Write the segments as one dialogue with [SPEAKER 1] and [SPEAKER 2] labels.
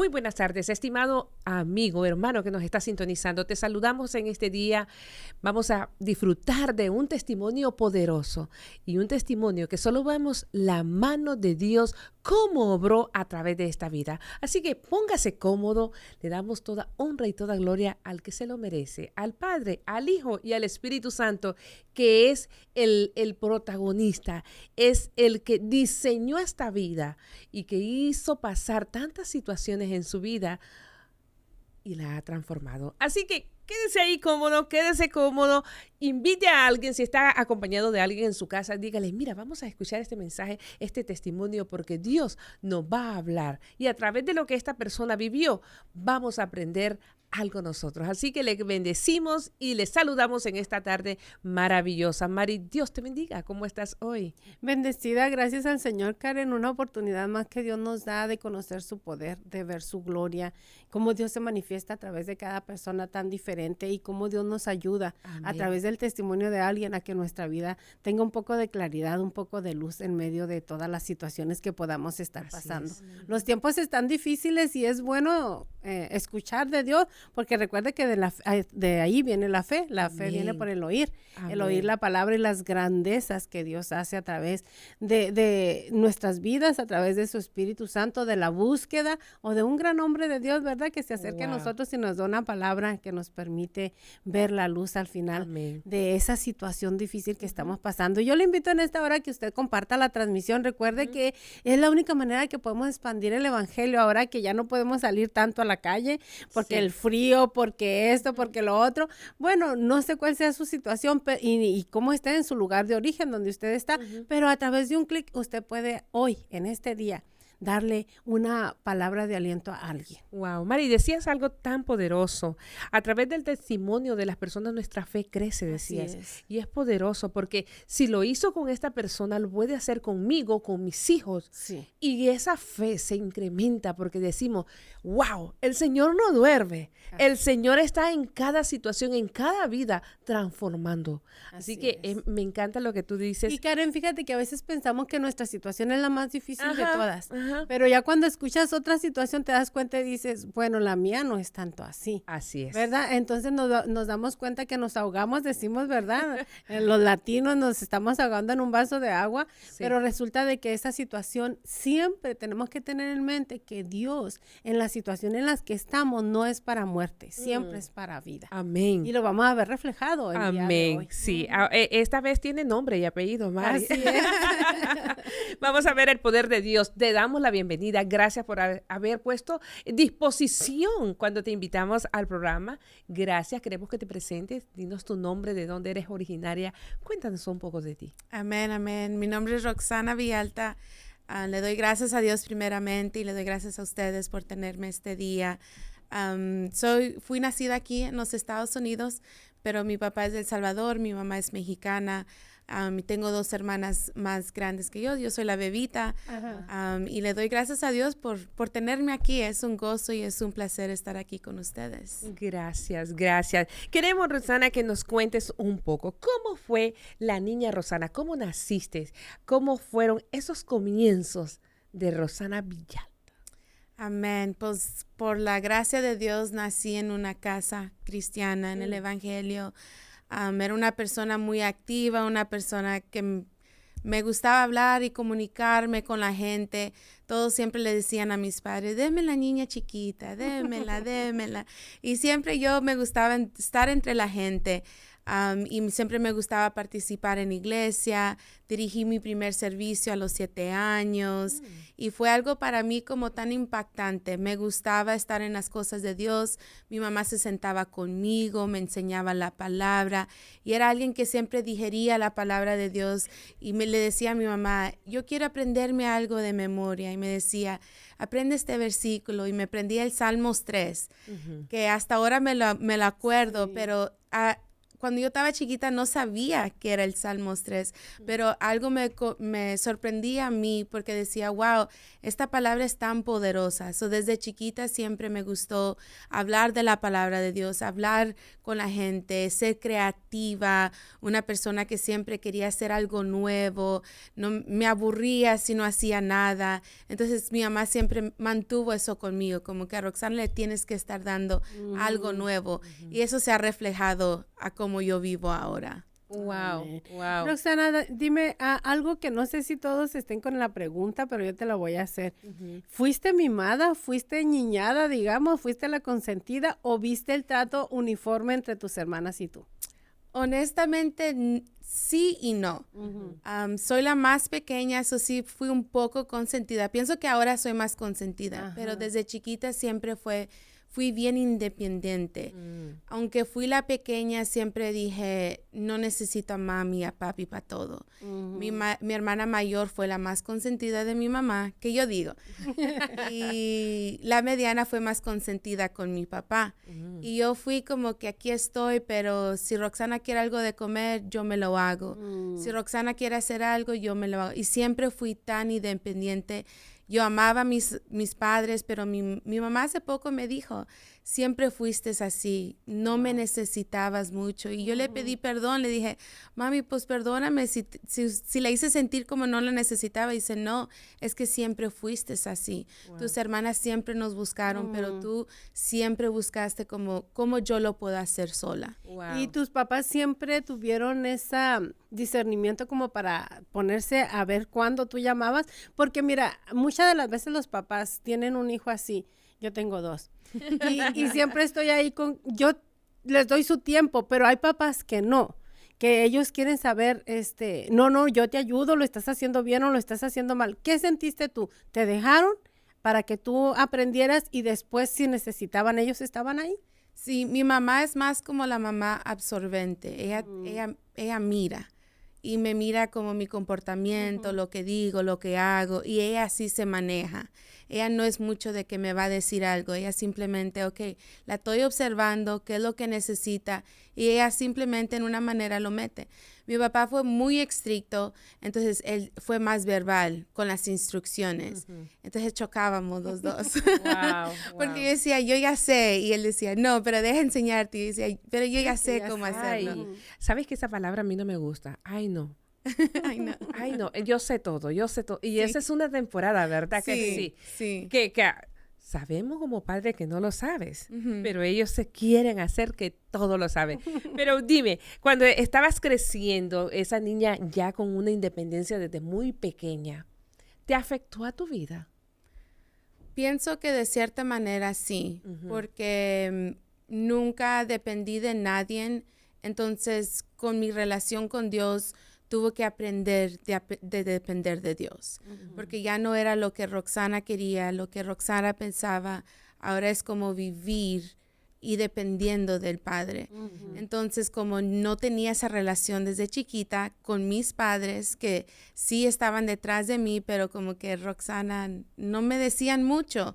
[SPEAKER 1] Muy buenas tardes, estimado amigo, hermano que nos está sintonizando. Te saludamos en este día. Vamos a disfrutar de un testimonio poderoso y un testimonio que solo vemos la mano de Dios cómo obró a través de esta vida. Así que póngase cómodo, le damos toda honra y toda gloria al que se lo merece, al Padre, al Hijo y al Espíritu Santo, que es el protagonista, es el que diseñó esta vida y que hizo pasar tantas situaciones en su vida y la ha transformado. Así que quédese cómodo, invite a alguien, si está acompañado de alguien en su casa, dígale, mira, vamos a escuchar este mensaje, este testimonio, porque Dios nos va a hablar y a través de lo que esta persona vivió, vamos a aprender algo nosotros. Así que le bendecimos y le saludamos en esta tarde maravillosa. Mari, Dios te bendiga. ¿Cómo estás hoy?
[SPEAKER 2] Bendecida, gracias al Señor, Karen, una oportunidad más que Dios nos da de conocer su poder, de ver su gloria, cómo Dios se manifiesta a través de cada persona tan diferente y cómo Dios nos ayuda a través del testimonio de alguien a que nuestra vida tenga un poco de claridad, un poco de luz en medio de todas las situaciones que podamos estar pasando. Los tiempos están difíciles y es bueno escuchar de Dios, porque recuerde que de ahí viene la fe viene por el oír la palabra y las grandezas que Dios hace a través de nuestras vidas, a través de su Espíritu Santo, de la búsqueda o de un gran hombre de Dios, ¿verdad? Que se acerque a nosotros y nos da una palabra que nos permite ver la luz al final de esa situación difícil que estamos pasando. Yo le invito en esta hora que usted comparta la transmisión. Recuerde que es la única manera que podemos expandir el evangelio ahora que ya no podemos salir tanto a la calle porque el frío, porque esto, porque lo otro. Bueno, no sé cuál sea su situación y cómo esté en su lugar de origen donde usted está, pero a través de un clic usted puede hoy, en este día, darle una palabra de aliento a alguien.
[SPEAKER 1] Wow, Mari, decías algo tan poderoso. A través del testimonio de las personas nuestra fe crece, decías. Y es poderoso porque si lo hizo con esta persona, lo puede hacer conmigo, con mis hijos. Sí. Y esa fe se incrementa porque decimos, wow, el Señor no duerme. El Señor está en cada situación, en cada vida, transformando. Así que me encanta lo que tú dices.
[SPEAKER 2] Y Karen, fíjate que a veces pensamos que nuestra situación es la más difícil de todas. Pero ya cuando escuchas otra situación te das cuenta y dices, bueno, la mía no es tanto así.
[SPEAKER 1] Así es.
[SPEAKER 2] ¿Verdad? Entonces nos damos cuenta que nos ahogamos, decimos, ¿verdad? Los latinos nos estamos ahogando en un vaso de agua, pero resulta de que esa situación siempre tenemos que tener en mente que Dios en la situación en las que estamos no es para muerte, siempre es para vida.
[SPEAKER 1] Amén.
[SPEAKER 2] Y lo vamos a ver reflejado el día de hoy.
[SPEAKER 1] Sí. Esta vez tiene nombre y apellido, Mari.
[SPEAKER 2] Así es.
[SPEAKER 1] Vamos a ver el poder de Dios. Te damos la bienvenida. Gracias por haber puesto disposición cuando te invitamos al programa. Gracias. Queremos que te presentes. Dinos tu nombre, de dónde eres originaria. Cuéntanos un poco de ti.
[SPEAKER 3] Amén, amén. Mi nombre es Roxana Villalta. Le doy gracias a Dios primeramente y le doy gracias a ustedes por tenerme este día. Fui nacida aquí en los Estados Unidos, pero mi papá es de El Salvador, mi mamá es mexicana. Tengo 2 hermanas más grandes que yo soy la bebita. Y le doy gracias a Dios por tenerme aquí. Es un gozo y es un placer estar aquí con ustedes.
[SPEAKER 1] Gracias. Queremos, Rosana, que nos cuentes un poco cómo fue la niña Rosana, cómo naciste, cómo fueron esos comienzos de Rosana Villalta.
[SPEAKER 3] Amén. Pues por la gracia de Dios nací en una casa cristiana, en el Evangelio. Era una persona muy activa, una persona que me gustaba hablar y comunicarme con la gente. Todos siempre le decían a mis padres, déme la niña chiquita, démela. Y siempre yo me gustaba estar entre la gente. Y siempre me gustaba participar en iglesia. Dirigí mi primer servicio a los 7 años y fue algo para mí como tan impactante. Me gustaba estar en las cosas de Dios. Mi mamá se sentaba conmigo, me enseñaba la palabra y era alguien que siempre digería la palabra de Dios y le decía a mi mamá, yo quiero aprenderme algo de memoria, y me decía, aprende este versículo, y me aprendí el Salmos 3, que hasta ahora me lo acuerdo, pero cuando yo estaba chiquita no sabía que era el Salmos 3, pero algo me sorprendía a mí porque decía, wow, esta palabra es tan poderosa. So, desde chiquita siempre me gustó hablar de la palabra de Dios, hablar con la gente, ser creativa, una persona que siempre quería hacer algo nuevo, no me aburría si no hacía nada. Entonces mi mamá siempre mantuvo eso conmigo, como que a Roxana le tienes que estar dando algo nuevo, y eso se ha reflejado a cómo yo vivo ahora.
[SPEAKER 1] Wow, wow.
[SPEAKER 2] Roxana, dime algo que no sé si todos estén con la pregunta, pero yo te la voy a hacer. ¿Fuiste mimada? ¿Fuiste niñada, digamos? ¿Fuiste la consentida o viste el trato uniforme entre tus hermanas y tú?
[SPEAKER 3] Honestamente, sí y no. Soy la más pequeña, eso sí, fui un poco consentida. Pienso que ahora soy más consentida, pero desde chiquita siempre fui bien independiente. Aunque fui la pequeña, siempre dije, no necesito a mami y a papi para todo. Mi hermana mayor fue la más consentida de mi mamá, que yo digo. Y la mediana fue más consentida con mi papá. Y yo fui como que aquí estoy, pero si Roxana quiere algo de comer, yo me lo hago. Si Roxana quiere hacer algo, yo me lo hago. Y siempre fui tan independiente. Yo amaba a mis padres, pero mi mamá hace poco me dijo, siempre fuiste así, no me necesitabas mucho. Y yo le pedí perdón, le dije, mami, pues perdóname si la hice sentir como no la necesitaba. Y dice, no, es que siempre fuiste así. Tus hermanas siempre nos buscaron, pero tú siempre buscaste como yo lo puedo hacer sola.
[SPEAKER 2] ¿Y tus papás siempre tuvieron ese discernimiento como para ponerse a ver cuándo tú llamabas? Porque mira, muchas de las veces los papás tienen un hijo así. Yo tengo 2. Y siempre estoy ahí yo les doy su tiempo, pero hay papás que no, que ellos quieren saber, no, yo te ayudo, lo estás haciendo bien o lo estás haciendo mal. ¿Qué sentiste tú? ¿Te dejaron para que tú aprendieras y después si necesitaban ellos estaban ahí?
[SPEAKER 3] Sí, mi mamá es más como la mamá absorbente. Ella mira y me mira como mi comportamiento, lo que digo, lo que hago, y ella así se maneja. Ella no es mucho de que me va a decir algo, ella simplemente, la estoy observando, qué es lo que necesita, y ella simplemente en una manera lo mete. Mi papá fue muy estricto, entonces él fue más verbal con las instrucciones. Entonces chocábamos los dos. Porque yo decía, yo ya sé, y él decía, no, pero deja enseñarte. Y yo decía, pero yo ya sé cómo hacerlo.
[SPEAKER 1] ¿Sabes que esa palabra a mí no me gusta? Ay, no.
[SPEAKER 3] Ay, no.
[SPEAKER 1] Ay, no, yo sé todo. Y sí. Esa es una temporada, ¿verdad?
[SPEAKER 3] Sí,
[SPEAKER 1] que sabemos como padres que no lo sabes, pero ellos se quieren hacer que todo lo saben. Pero dime, cuando estabas creciendo, esa niña ya con una independencia desde muy pequeña, ¿te afectó a tu vida?
[SPEAKER 3] Pienso que de cierta manera sí, porque nunca dependí de nadie. Entonces, con mi relación con Dios, tuve que aprender de depender de Dios, porque ya no era lo que Roxana quería, lo que Roxana pensaba, ahora es como vivir y dependiendo del Padre. Entonces, como no tenía esa relación desde chiquita con mis padres, que sí estaban detrás de mí, pero como que Roxana no me decían mucho.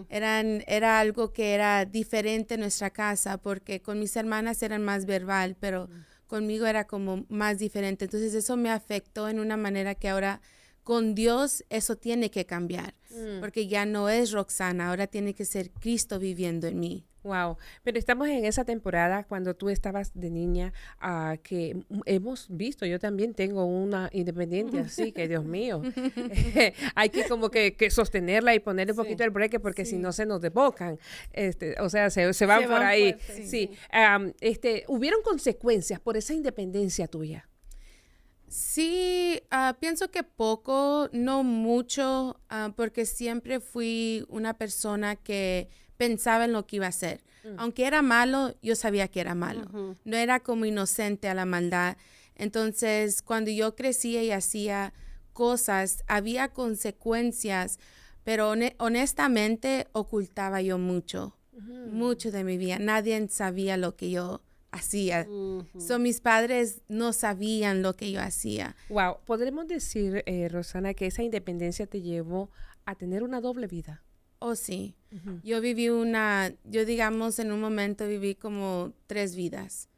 [SPEAKER 3] Era algo que era diferente en nuestra casa, porque con mis hermanas eran más verbal, pero conmigo era como más diferente. Entonces eso me afectó en una manera que ahora con Dios eso tiene que cambiar, porque ya no es Roxana, ahora tiene que ser Cristo viviendo en mí.
[SPEAKER 1] Wow, pero estamos en esa temporada cuando tú estabas de niña, que hemos visto, yo también tengo una independencia así, que Dios mío, hay que como que sostenerla y ponerle un poquito el breque porque si no se nos desbocan, o sea, se van por ahí. Fuerte, sí. ¿Hubieron consecuencias por esa independencia tuya?
[SPEAKER 3] Sí, pienso que poco, no mucho, porque siempre fui una persona que pensaba en lo que iba a hacer. Aunque era malo, yo sabía que era malo. No era como inocente a la maldad. Entonces, cuando yo crecía y hacía cosas, había consecuencias, pero honestamente ocultaba yo mucho de mi vida. Nadie sabía lo que yo hacía. Mis padres no sabían lo que yo hacía.
[SPEAKER 1] Wow, podremos decir, Rosana, que esa independencia te llevó a tener una doble vida.
[SPEAKER 3] Oh, sí. Yo viví yo digamos, en un momento viví como 3 vidas.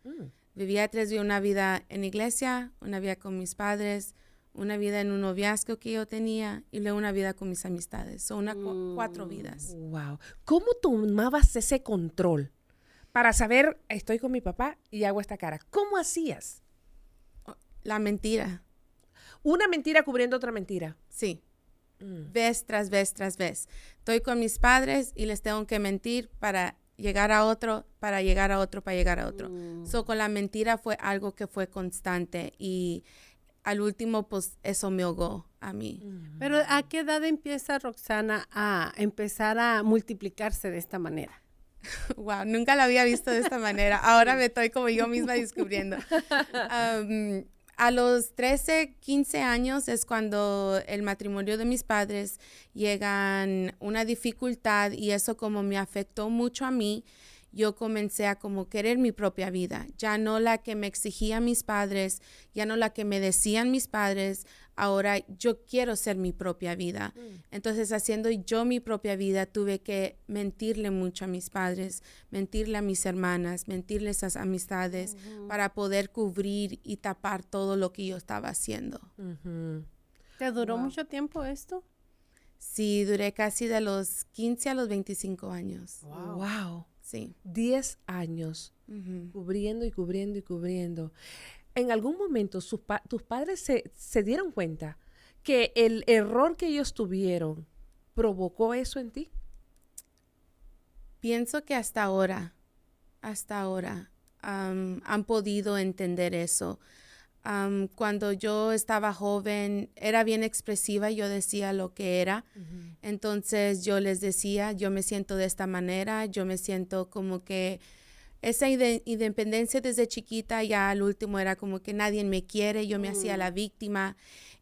[SPEAKER 3] Vivía 3 vidas, una vida en iglesia, una vida con mis padres, una vida en un noviazgo que yo tenía y luego una vida con mis amistades. Son 4 vidas.
[SPEAKER 1] Wow. ¿Cómo tomabas ese control para saber, estoy con mi papá y hago esta cara? ¿Cómo hacías?
[SPEAKER 3] La mentira.
[SPEAKER 1] Una mentira cubriendo otra mentira.
[SPEAKER 3] Sí. Vez tras vez tras vez. Estoy con mis padres y les tengo que mentir para llegar a otro, para llegar a otro, para llegar a otro. So, con la mentira fue algo que fue constante y al último, pues, eso me ahogó a mí.
[SPEAKER 2] Pero ¿a qué edad empieza Roxana a empezar a multiplicarse de esta manera?
[SPEAKER 3] Wow, nunca la había visto de esta manera. Ahora me estoy como yo misma descubriendo. A los 13, 15 años es cuando el matrimonio de mis padres llegan una dificultad y eso como me afectó mucho a mí. Yo comencé a como querer mi propia vida, ya no la que me exigían mis padres, ya no la que me decían mis padres, ahora yo quiero ser mi propia vida. Entonces, haciendo yo mi propia vida, tuve que mentirle mucho a mis padres, mentirle a mis hermanas, mentirles a las amistades para poder cubrir y tapar todo lo que yo estaba haciendo.
[SPEAKER 2] ¿Te duró mucho tiempo esto?
[SPEAKER 3] Sí, duré casi de los 15 a los 25 años.
[SPEAKER 1] Wow.
[SPEAKER 3] Sí.
[SPEAKER 1] 10 años cubriendo y cubriendo y cubriendo. En algún momento tus padres se dieron cuenta que el error que ellos tuvieron provocó eso en ti.
[SPEAKER 3] Pienso que hasta ahora han podido entender eso. Cuando yo estaba joven, era bien expresiva, yo decía lo que era. Entonces yo les decía, yo me siento de esta manera, yo me siento como que esa independencia desde chiquita, ya al último era como que nadie me quiere, yo me hacía la víctima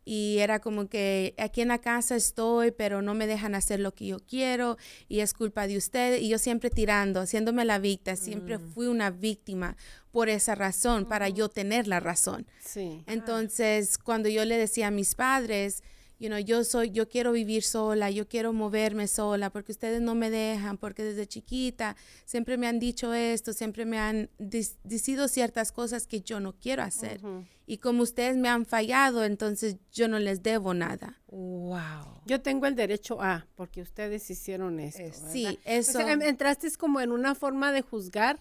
[SPEAKER 3] y era como que aquí en la casa estoy, pero no me dejan hacer lo que yo quiero y es culpa de ustedes y yo siempre tirando, haciéndome la víctima, siempre fui una víctima por esa razón, para yo tener la razón.
[SPEAKER 2] Sí.
[SPEAKER 3] Entonces, cuando yo le decía a mis padres, yo quiero vivir sola, yo quiero moverme sola, porque ustedes no me dejan, porque desde chiquita siempre me han dicho esto, siempre me han decidido ciertas cosas que yo no quiero hacer. Y como ustedes me han fallado, entonces yo no les debo nada.
[SPEAKER 1] Wow.
[SPEAKER 2] Yo tengo el derecho a, porque ustedes hicieron esto, ¿verdad?
[SPEAKER 3] Sí, eso.
[SPEAKER 2] O sea, entraste como en una forma de juzgar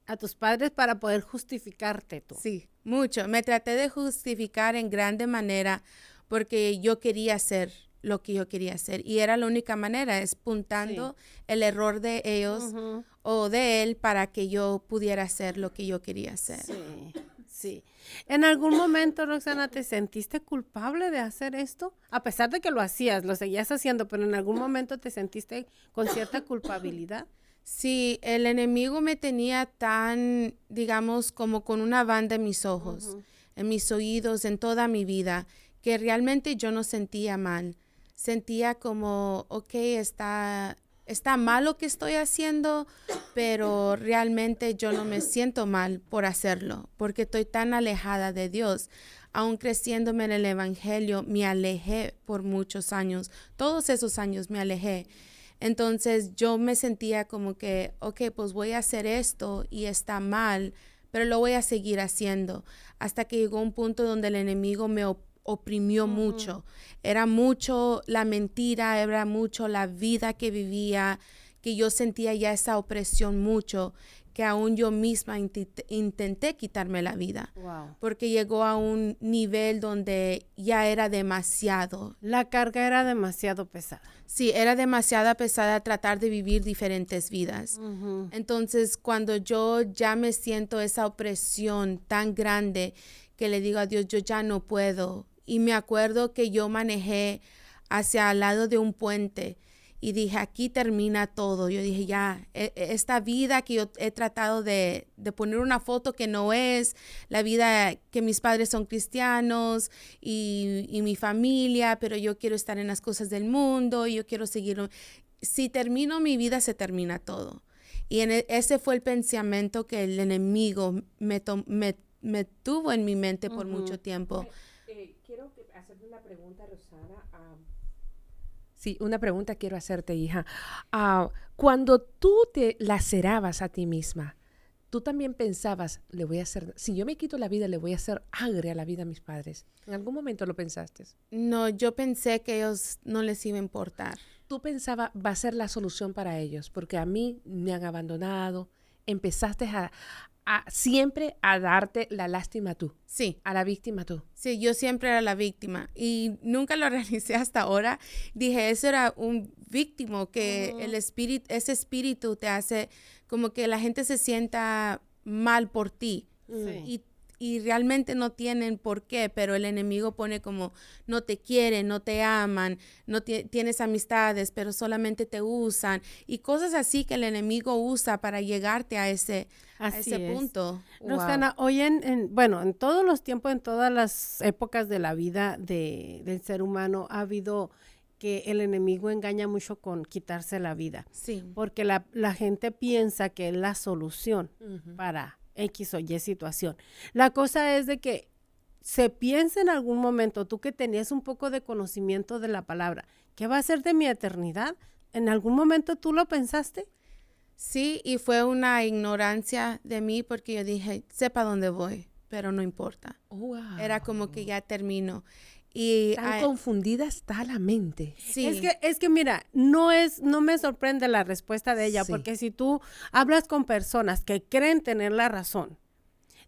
[SPEAKER 2] a tus padres para poder justificarte tú.
[SPEAKER 3] Sí, mucho. Me traté de justificar en grande manera porque yo quería hacer lo que yo quería hacer y era la única manera, espuntando el error de ellos o de él para que yo pudiera hacer lo que yo quería hacer.
[SPEAKER 2] Sí, sí. ¿En algún momento, Roxana, te sentiste culpable de hacer esto? A pesar de que lo hacías, lo seguías haciendo, pero en algún momento te sentiste con cierta culpabilidad.
[SPEAKER 3] Sí, el enemigo me tenía tan, digamos, como con una banda en mis ojos, en mis oídos, en toda mi vida, que realmente yo no sentía mal. Sentía como, ok, está mal lo que estoy haciendo, pero realmente yo no me siento mal por hacerlo, porque estoy tan alejada de Dios. Aún creciéndome en el evangelio, me alejé por muchos años. Todos esos años me alejé. Entonces yo me sentía como que, ok, pues voy a hacer esto y está mal, pero lo voy a seguir haciendo. Hasta que llegó un punto donde el enemigo me oprimió mucho. Era mucho la mentira, era mucho la vida que vivía, que yo sentía ya esa opresión mucho, que aún yo misma intenté quitarme la vida.
[SPEAKER 2] Wow.
[SPEAKER 3] Porque llegó a un nivel donde ya era demasiado.
[SPEAKER 2] La carga era demasiado pesada.
[SPEAKER 3] Sí, era demasiado pesada tratar de vivir diferentes vidas. Entonces, cuando yo ya me siento esa opresión tan grande que le digo a Dios, yo ya no puedo. Y me acuerdo que yo manejé hacia al lado de un puente y dije, aquí termina todo. Yo dije, ya, esta vida que yo he tratado de poner una foto que no es, la vida que mis padres son cristianos y mi familia, pero yo quiero estar en las cosas del mundo, yo quiero seguirlo. Si termino mi vida, se termina todo. Y ese fue el pensamiento que el enemigo me tuvo en mi mente por mucho tiempo.
[SPEAKER 1] Quiero hacerte una pregunta, Rosana. Sí, una pregunta quiero hacerte, hija. Cuando tú te lacerabas a ti misma, tú también pensabas, si yo me quito la vida, le voy a hacer agria la vida a mis padres. ¿En algún momento lo pensaste?
[SPEAKER 3] No, yo pensé que a ellos no les iba a importar.
[SPEAKER 1] Tú pensabas, va a ser la solución para ellos, porque a mí me han abandonado. Empezaste siempre a darte la lástima tú.
[SPEAKER 3] Sí.
[SPEAKER 1] A la víctima tú.
[SPEAKER 3] Sí, yo siempre era la víctima y nunca lo realicé hasta ahora. Dije, eso era un víctima, que ese espíritu te hace como que la gente se sienta mal por ti.
[SPEAKER 2] Sí.
[SPEAKER 3] Y realmente no tienen por qué, pero el enemigo pone como no te quieren, no te aman, no tienes amistades, pero solamente te usan y cosas así que el enemigo usa para llegarte a ese punto.
[SPEAKER 2] Roxana, hoy en todos los tiempos, en todas las épocas de la vida del ser humano ha habido que el enemigo engaña mucho con quitarse la vida.
[SPEAKER 3] Sí.
[SPEAKER 2] Porque la gente piensa que es la solución para X o Y situación. La cosa es de que se piensa en algún momento, tú que tenías un poco de conocimiento de la palabra, ¿qué va a ser de mi eternidad? ¿En algún momento tú lo pensaste?
[SPEAKER 3] Sí, y fue una ignorancia de mí porque yo dije, sepa dónde voy, pero no importa.
[SPEAKER 1] Wow.
[SPEAKER 3] Era como que ya termino. Y
[SPEAKER 1] tan confundida está la mente.
[SPEAKER 3] Sí.
[SPEAKER 2] Es que mira, no me sorprende la respuesta de ella, porque si tú hablas con personas que creen tener la razón,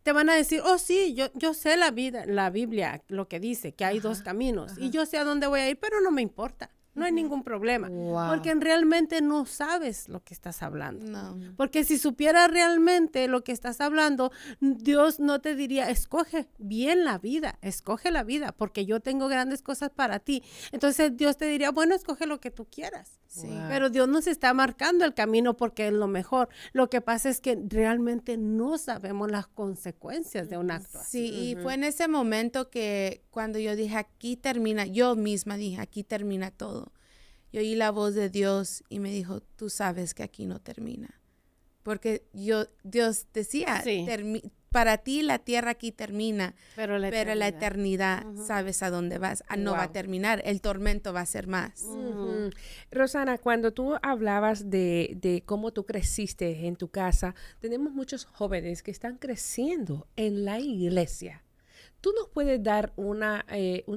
[SPEAKER 2] te van a decir, oh sí, yo sé la Biblia, lo que dice, que hay dos caminos, y yo sé a dónde voy a ir, pero no me importa. No hay ningún problema, porque realmente no sabes lo que estás hablando.
[SPEAKER 3] No.
[SPEAKER 2] Porque si supieras realmente lo que estás hablando, Dios no te diría, escoge bien la vida, escoge la vida, porque yo tengo grandes cosas para ti. Entonces Dios te diría, bueno, escoge lo que tú quieras.
[SPEAKER 3] Sí.
[SPEAKER 2] Pero Dios nos está marcando el camino porque es lo mejor. Lo que pasa es que realmente no sabemos las consecuencias de un acto así.
[SPEAKER 3] Sí, y fue en ese momento que cuando yo dije, aquí termina, yo misma dije, aquí termina todo. Yo oí la voz de Dios y me dijo, tú sabes que aquí no termina. Porque Dios decía, para ti la tierra aquí termina, pero la eternidad sabes a dónde vas. No va a terminar, el tormento va a ser más.
[SPEAKER 1] Rosana, cuando tú hablabas de cómo tú creciste en tu casa, tenemos muchos jóvenes que están creciendo en la iglesia. ¿Tú nos puedes dar una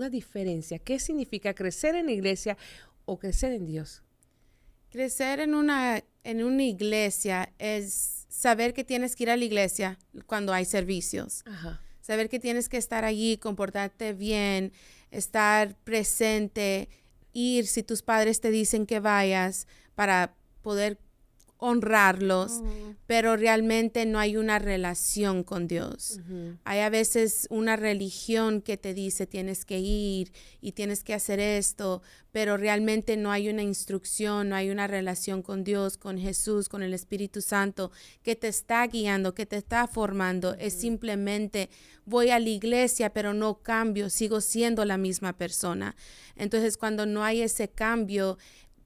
[SPEAKER 1] diferencia? ¿Qué significa crecer en la iglesia o crecer en Dios?
[SPEAKER 3] Crecer en una iglesia es saber que tienes que ir a la iglesia cuando hay servicios.
[SPEAKER 1] Ajá.
[SPEAKER 3] Saber que tienes que estar allí, comportarte bien, estar presente, ir si tus padres te dicen que vayas para poder honrarlos, pero realmente no hay una relación con Dios. Hay a veces una religión que te dice tienes que ir y tienes que hacer esto, pero realmente no hay una instrucción, no hay una relación con Dios, con Jesús, con el Espíritu Santo que te está guiando, que te está formando. Es simplemente voy a la iglesia, pero no cambio, sigo siendo la misma persona. Entonces, cuando no hay ese cambio,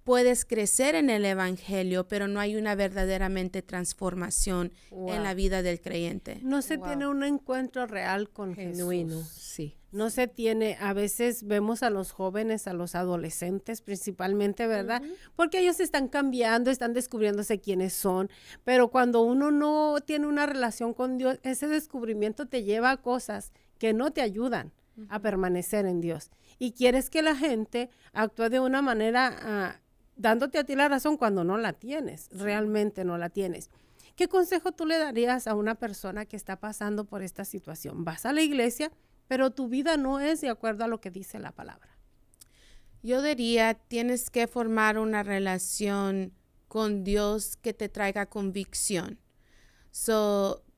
[SPEAKER 3] puedes crecer en el evangelio, pero no hay una verdaderamente transformación en la vida del creyente.
[SPEAKER 2] No se tiene un encuentro real con
[SPEAKER 1] genuino,
[SPEAKER 2] Jesús.
[SPEAKER 1] Sí.
[SPEAKER 2] No se tiene, a veces vemos a los jóvenes, a los adolescentes principalmente, ¿verdad? Porque ellos están cambiando, están descubriéndose quiénes son, pero cuando uno no tiene una relación con Dios, ese descubrimiento te lleva a cosas que no te ayudan a permanecer en Dios. Y quieres que la gente actúe de una manera dándote a ti la razón cuando no la tienes, realmente no la tienes. ¿Qué consejo tú le darías a una persona que está pasando por esta situación? Vas a la iglesia, pero tu vida no es de acuerdo a lo que dice la palabra.
[SPEAKER 3] Yo diría, tienes que formar una relación con Dios que te traiga convicción.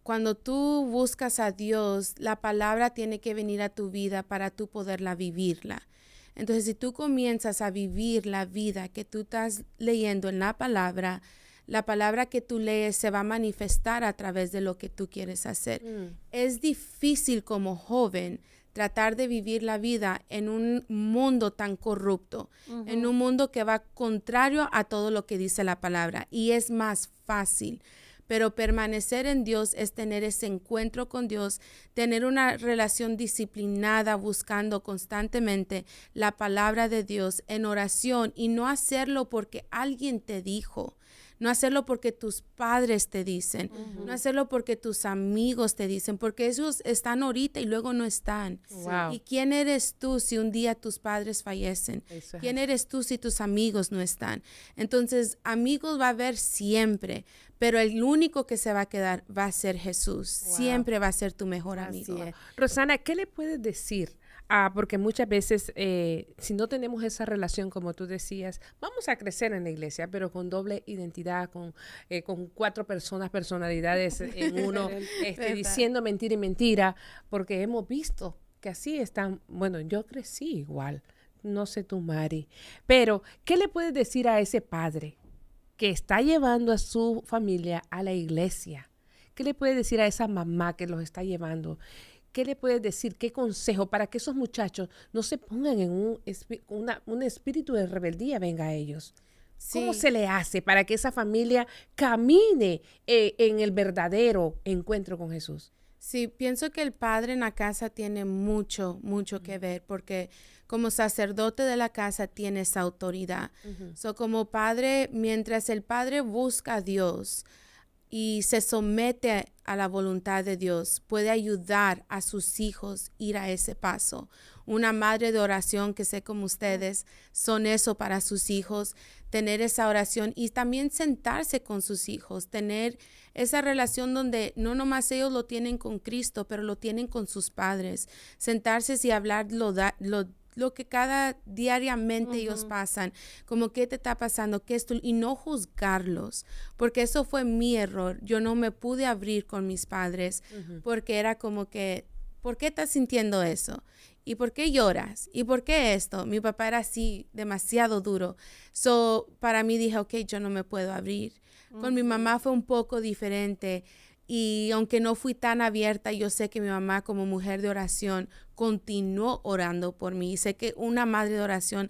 [SPEAKER 3] Cuando tú buscas a Dios, la palabra tiene que venir a tu vida para tú poderla vivirla. Entonces, si tú comienzas a vivir la vida que tú estás leyendo en la palabra que tú lees se va a manifestar a través de lo que tú quieres hacer. Es difícil como joven tratar de vivir la vida en un mundo tan corrupto, en un mundo que va contrario a todo lo que dice la palabra, y es más fácil. Pero permanecer en Dios es tener ese encuentro con Dios, tener una relación disciplinada, buscando constantemente la palabra de Dios en oración y no hacerlo porque alguien te dijo. no hacerlo porque tus padres te dicen, no hacerlo porque tus amigos te dicen, porque ellos están ahorita y luego no están.
[SPEAKER 1] Wow.
[SPEAKER 3] ¿Y quién eres tú si un día tus padres fallecen?
[SPEAKER 1] Eso es
[SPEAKER 3] ¿Quién
[SPEAKER 1] así.
[SPEAKER 3] eres tú si tus amigos no están? Entonces, amigos va a haber siempre, pero el único que se va a quedar va a ser Jesús.
[SPEAKER 1] Wow.
[SPEAKER 3] Siempre va a ser tu mejor
[SPEAKER 2] Así
[SPEAKER 3] amigo.
[SPEAKER 2] es.
[SPEAKER 1] Rosana, ¿qué le puedes decir? Porque muchas veces, si no tenemos esa relación, como tú decías, vamos a crecer en la iglesia, pero con doble identidad, con 4 personalidades en uno, diciendo mentira y mentira, porque hemos visto que así están. Bueno, yo crecí igual, no sé tú, Mari, pero ¿qué le puedes decir a ese padre que está llevando a su familia a la iglesia? ¿Qué le puedes decir a esa mamá que los está llevando? ¿Qué le puedes decir? ¿Qué consejo para que esos muchachos no se pongan en un espíritu de rebeldía venga a ellos? ¿Cómo
[SPEAKER 3] Sí.
[SPEAKER 1] se le hace para que esa familia camine en el verdadero encuentro con Jesús?
[SPEAKER 3] Sí, pienso que el padre en la casa tiene mucho, mucho que ver, porque como sacerdote de la casa tiene esa autoridad. So, como padre, mientras el padre busca a Dios y se somete a la voluntad de Dios, puede ayudar a sus hijos ir a ese paso. Una madre de oración, que sé como ustedes son eso para sus hijos, tener esa oración y también sentarse con sus hijos, tener esa relación donde no nomás ellos lo tienen con Cristo, pero lo tienen con sus padres. Sentarse y hablar lo que diariamente ellos pasan, como qué te está pasando, qué es tú, y no juzgarlos, porque eso fue mi error. Yo no me pude abrir con mis padres porque era como que, ¿por qué estás sintiendo eso? ¿Y por qué lloras? ¿Y por qué esto? Mi papá era así, demasiado duro. So, para mí dije, ok, yo no me puedo abrir. Con mi mamá fue un poco diferente. Y aunque no fui tan abierta, yo sé que mi mamá como mujer de oración continuó orando por mí. Y sé que una madre de oración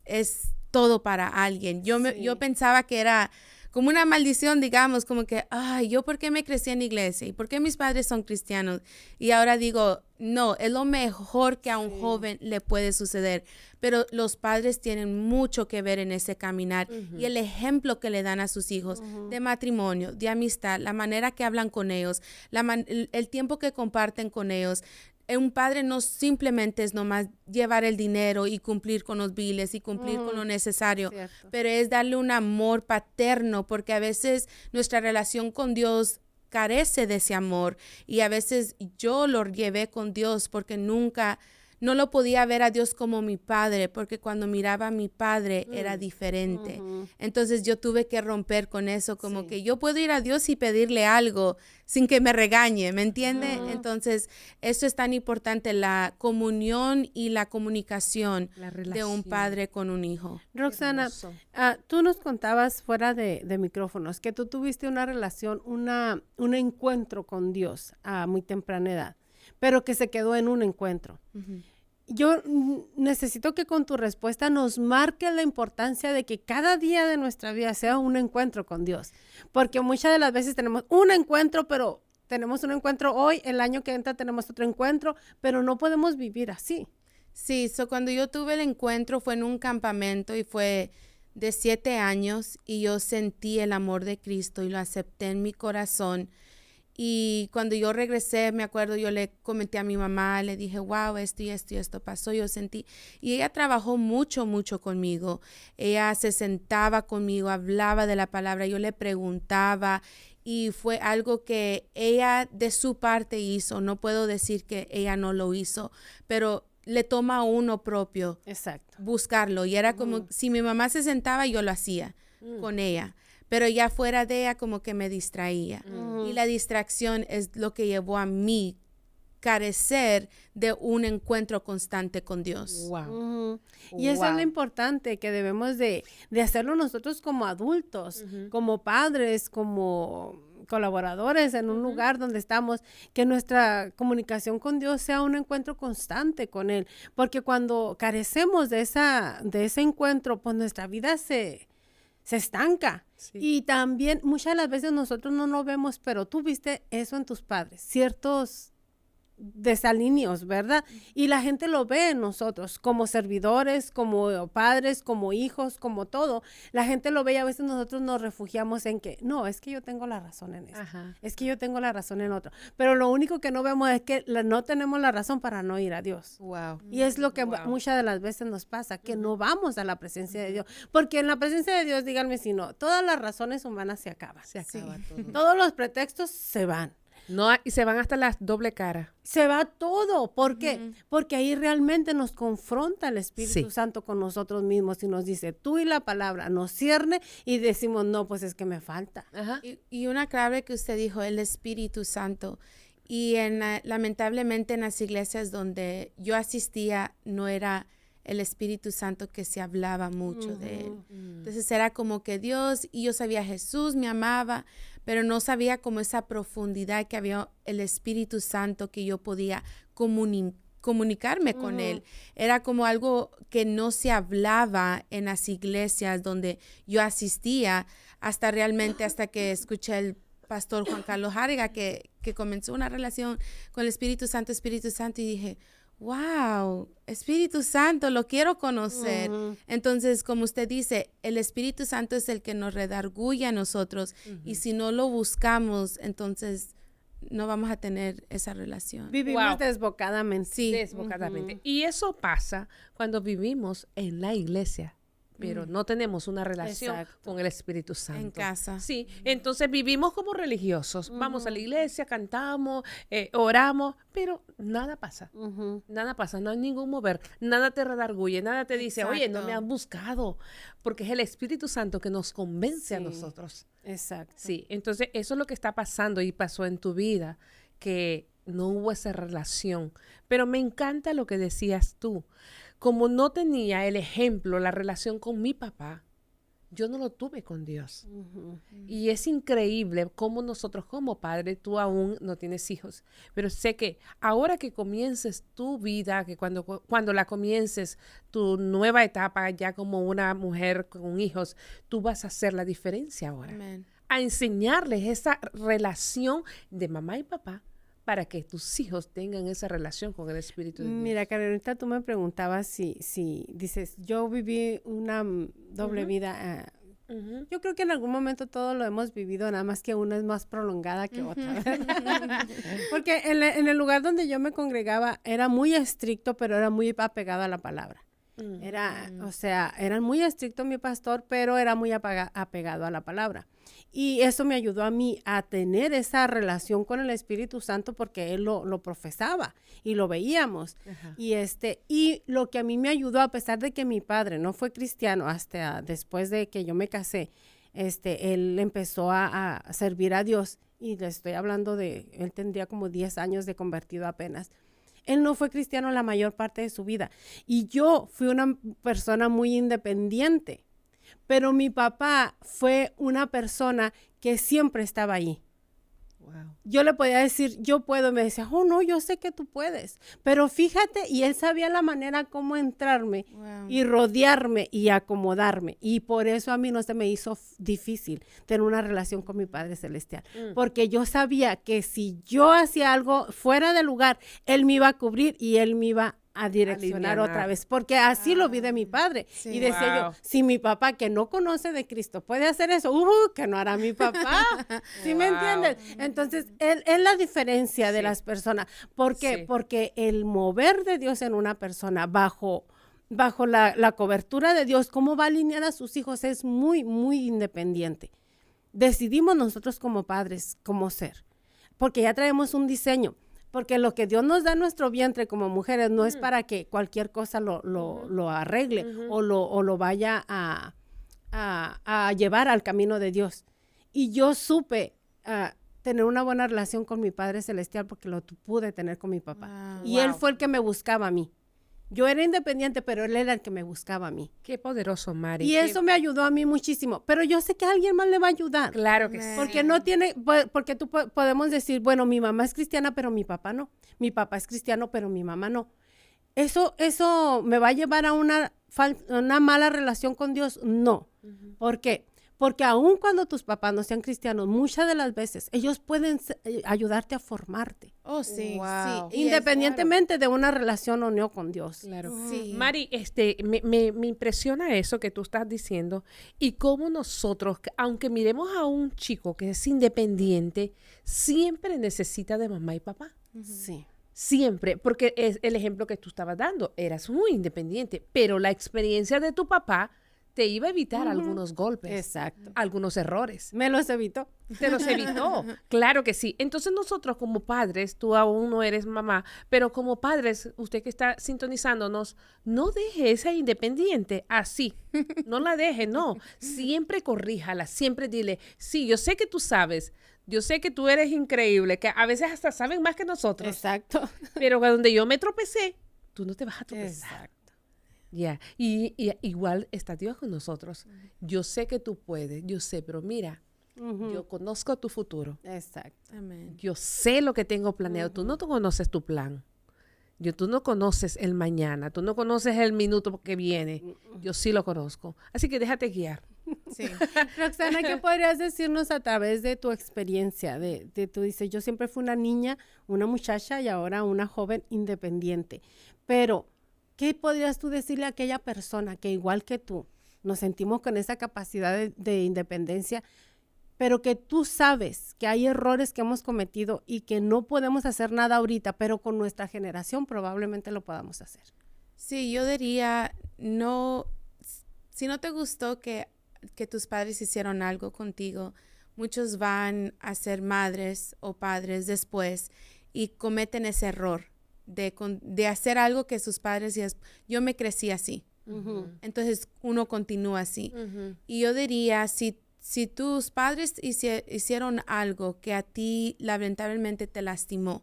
[SPEAKER 3] es todo para alguien. Yo pensaba que era como una maldición, digamos, como que, ay, ¿yo por qué me crecí en la iglesia? ¿Y por qué mis padres son cristianos? Y ahora digo, no, es lo mejor que a un joven le puede suceder. Pero los padres tienen mucho que ver en ese caminar y el ejemplo que le dan a sus hijos de matrimonio, de amistad, la manera que hablan con ellos, el tiempo que comparten con ellos. Un padre no simplemente es nomás llevar el dinero y cumplir con los biles y cumplir con lo necesario,
[SPEAKER 2] Cierto.
[SPEAKER 3] pero es darle un amor paterno, porque a veces nuestra relación con Dios carece de ese amor y a veces yo lo llevé con Dios porque no lo podía ver a Dios como mi padre, porque cuando miraba a mi padre era diferente. Entonces yo tuve que romper con eso, como que yo puedo ir a Dios y pedirle algo sin que me regañe, ¿me entiende? Entonces eso es tan importante, la comunión y la comunicación
[SPEAKER 1] La
[SPEAKER 3] de un
[SPEAKER 1] relación.
[SPEAKER 3] padre con un hijo.
[SPEAKER 2] Roxana,
[SPEAKER 1] hermoso.
[SPEAKER 2] tú nos contabas fuera de micrófonos que tú tuviste una relación, un encuentro con Dios a muy temprana edad, pero que se quedó en un encuentro. Yo necesito que con tu respuesta nos marques la importancia de que cada día de nuestra vida sea un encuentro con Dios, porque muchas de las veces tenemos un encuentro, pero tenemos un encuentro hoy, el año que entra tenemos otro encuentro, pero no podemos vivir así.
[SPEAKER 3] Sí, cuando yo tuve el encuentro fue en un campamento y fue de 7 años y yo sentí el amor de Cristo y lo acepté en mi corazón. Y cuando yo regresé, me acuerdo, yo le comenté a mi mamá, le dije, wow, esto y esto y esto pasó, yo sentí. Y ella trabajó mucho, mucho conmigo. Ella se sentaba conmigo, hablaba de la palabra, yo le preguntaba y fue algo que ella de su parte hizo. No puedo decir que ella no lo hizo, pero le toma a uno propio
[SPEAKER 2] Exacto.
[SPEAKER 3] buscarlo. Y era como, si mi mamá se sentaba, yo lo hacía con ella. Pero ya fuera de ella como que me distraía. Y la distracción es lo que llevó a mí carecer de un encuentro constante con Dios.
[SPEAKER 1] Wow.
[SPEAKER 2] Y eso es
[SPEAKER 1] Wow.
[SPEAKER 2] lo importante que debemos de hacerlo nosotros como adultos, como padres, como colaboradores en un lugar donde estamos, que nuestra comunicación con Dios sea un encuentro constante con Él, porque cuando carecemos de ese encuentro, pues nuestra vida se estanca.
[SPEAKER 1] Sí.
[SPEAKER 2] Y también muchas de las veces nosotros no lo vemos, pero tú viste eso en tus padres, ciertos desalineos, ¿verdad? Y la gente lo ve en nosotros, como servidores, como padres, como hijos, como todo. La gente lo ve y a veces nosotros nos refugiamos en que, no, es que yo tengo la razón en esto, es que yo tengo la razón en otro. Pero lo único que no vemos es que no tenemos la razón para no ir a Dios.
[SPEAKER 1] Wow.
[SPEAKER 2] Y es lo que muchas de las veces nos pasa, que no vamos a la presencia de Dios. Porque en la presencia de Dios, díganme si no, todas las razones humanas se acaban.
[SPEAKER 1] Se acaba todo.
[SPEAKER 2] Todos los pretextos se van.
[SPEAKER 1] No, y se van hasta la doble cara.
[SPEAKER 2] Se va todo. ¿Por qué? Porque ahí realmente nos confronta el Espíritu Santo con nosotros mismos y nos dice, tú y la palabra nos cierne y decimos, no, pues es que me falta.
[SPEAKER 1] Ajá.
[SPEAKER 3] Y una clave que usted dijo, el Espíritu Santo. Y lamentablemente en las iglesias donde yo asistía no era el Espíritu Santo que se hablaba mucho de él. Entonces era como que Dios, y yo sabía Jesús me amaba, pero no sabía como esa profundidad que había el Espíritu Santo que yo podía comunicarme con él. Era como algo que no se hablaba en las iglesias donde yo asistía hasta que escuché el pastor Juan Carlos Harriga que comenzó una relación con el Espíritu Santo, y dije, wow, Espíritu Santo, lo quiero conocer. Entonces, como usted dice, el Espíritu Santo es el que nos redarguye a nosotros y si no lo buscamos, entonces no vamos a tener esa relación.
[SPEAKER 2] Vivimos desbocadamente.
[SPEAKER 1] Sí, desbocadamente. Y eso pasa cuando vivimos en la iglesia, pero no tenemos una relación con el Espíritu Santo.
[SPEAKER 3] En casa.
[SPEAKER 1] Sí, entonces vivimos como religiosos. Vamos a la iglesia, cantamos, oramos, pero nada pasa. Nada pasa, no hay ningún mover. Nada te redarguye, nada te dice, oye, no me han buscado. Porque es el Espíritu Santo que nos convence a nosotros.
[SPEAKER 2] Exacto.
[SPEAKER 1] Sí, entonces eso es lo que está pasando y pasó en tu vida, que no hubo esa relación. Pero me encanta lo que decías tú. Como no tenía el ejemplo, la relación con mi papá, yo no lo tuve con Dios. Y es increíble cómo nosotros como padres, tú aún no tienes hijos, pero sé que ahora que comiences tu vida, que cuando la comiences, tu nueva etapa ya como una mujer con hijos, tú vas a hacer la diferencia ahora.
[SPEAKER 3] Amén.
[SPEAKER 1] A enseñarles esa relación de mamá y papá, para que tus hijos tengan esa relación con el Espíritu de Dios.
[SPEAKER 2] Mira, Karen, ahorita tú me preguntabas si dices, yo viví una doble vida. Yo creo que en algún momento todos lo hemos vivido, nada más que una es más prolongada que otra, ¿verdad? Porque en el lugar donde yo me congregaba era muy estricto, pero era muy apegado a la palabra. Era muy estricto mi pastor, pero era muy apegado a la palabra. Y eso me ayudó a mí a tener esa relación con el Espíritu Santo porque él lo profesaba y lo veíamos. Y lo que a mí me ayudó, a pesar de que mi padre no fue cristiano hasta después de que yo me casé, él empezó a servir a Dios. Y le estoy hablando él tendría como 10 años de convertido apenas. Él no fue cristiano la mayor parte de su vida. Y yo fui una persona muy independiente. Pero mi papá fue una persona que siempre estaba ahí.
[SPEAKER 1] Wow.
[SPEAKER 2] Yo le podía decir, yo puedo, y me decía, oh no, yo sé que tú puedes. Pero fíjate, y él sabía la manera cómo entrarme y rodearme y acomodarme. Y por eso a mí no se me hizo difícil tener una relación con mi Padre Celestial. Porque yo sabía que si yo hacía algo fuera de lugar, él me iba a cubrir y él me iba a direccionar otra vez, porque así lo vi de mi padre. Y decía yo, si mi papá que no conoce de Cristo puede hacer eso, que no hará mi papá. ¿Sí me entiendes? Entonces, es la diferencia de las personas. ¿Por qué? Porque el mover de Dios en una persona bajo la cobertura de Dios, cómo va a alinear a sus hijos, es muy, muy independiente. Decidimos nosotros como padres cómo ser, porque ya traemos un diseño. Porque lo que Dios nos da en nuestro vientre como mujeres no es para que cualquier cosa lo arregle o lo vaya a llevar al camino de Dios. Y yo supe tener una buena relación con mi Padre Celestial porque lo pude tener con mi papá. Y él fue el que me buscaba a mí. Yo era independiente, pero él era el que me buscaba a mí.
[SPEAKER 1] Qué poderoso, Mari.
[SPEAKER 2] Y eso me ayudó a mí muchísimo. Pero yo sé que a alguien más le va a ayudar.
[SPEAKER 1] Claro que sí.
[SPEAKER 2] Porque podemos decir, bueno, mi mamá es cristiana, pero mi papá no. Mi papá es cristiano, pero mi mamá no. ¿Eso me va a llevar a una mala relación con Dios? No. ¿Por qué? Porque aun cuando tus papás no sean cristianos, muchas de las veces ellos pueden ayudarte a formarte.
[SPEAKER 3] Oh, sí,
[SPEAKER 1] Wow.
[SPEAKER 3] sí.
[SPEAKER 2] Independientemente de una relación o no con Dios.
[SPEAKER 1] Claro.
[SPEAKER 3] Sí.
[SPEAKER 1] Mari, me impresiona eso que tú estás diciendo y cómo nosotros, aunque miremos a un chico que es independiente, siempre necesita de mamá y papá.
[SPEAKER 2] Sí.
[SPEAKER 1] Siempre, porque es el ejemplo que tú estabas dando, eras muy independiente, pero la experiencia de tu papá te iba a evitar algunos golpes,
[SPEAKER 2] Exacto.
[SPEAKER 1] algunos errores.
[SPEAKER 2] Me los evitó.
[SPEAKER 1] Te los evitó. Claro que sí. Entonces nosotros como padres, tú aún no eres mamá, pero como padres, usted que está sintonizándonos, no deje esa independiente así. No la deje, no. Siempre corríjala, siempre dile, sí, yo sé que tú sabes, yo sé que tú eres increíble, que a veces hasta saben más que nosotros,
[SPEAKER 2] Exacto.
[SPEAKER 1] pero donde yo me tropecé, tú no te vas a tropezar.
[SPEAKER 2] Exacto.
[SPEAKER 1] Ya, y igual está Dios con nosotros. Yo sé que tú puedes, yo sé, pero mira, yo conozco tu futuro.
[SPEAKER 2] Exacto.
[SPEAKER 3] Amén.
[SPEAKER 1] Yo sé lo que tengo planeado. Tú no conoces tu plan. Tú no conoces el mañana. Tú no conoces el minuto que viene. Yo sí lo conozco. Así que déjate guiar.
[SPEAKER 3] Sí.
[SPEAKER 2] Roxana, ¿qué podrías decirnos a través de tu experiencia? Tú dices, yo siempre fui una niña, una muchacha y ahora una joven independiente. Pero, ¿qué podrías tú decirle a aquella persona que igual que tú nos sentimos con esa capacidad de independencia, pero que tú sabes que hay errores que hemos cometido y que no podemos hacer nada ahorita, pero con nuestra generación probablemente lo podamos hacer?
[SPEAKER 3] Sí, yo diría, no, si no te gustó que tus padres hicieron algo contigo, muchos van a ser madres o padres después y cometen ese error de hacer algo que sus padres decían, yo me crecí así. Entonces uno continúa así. Y yo diría, si tus padres hicieron algo que a ti lamentablemente te lastimó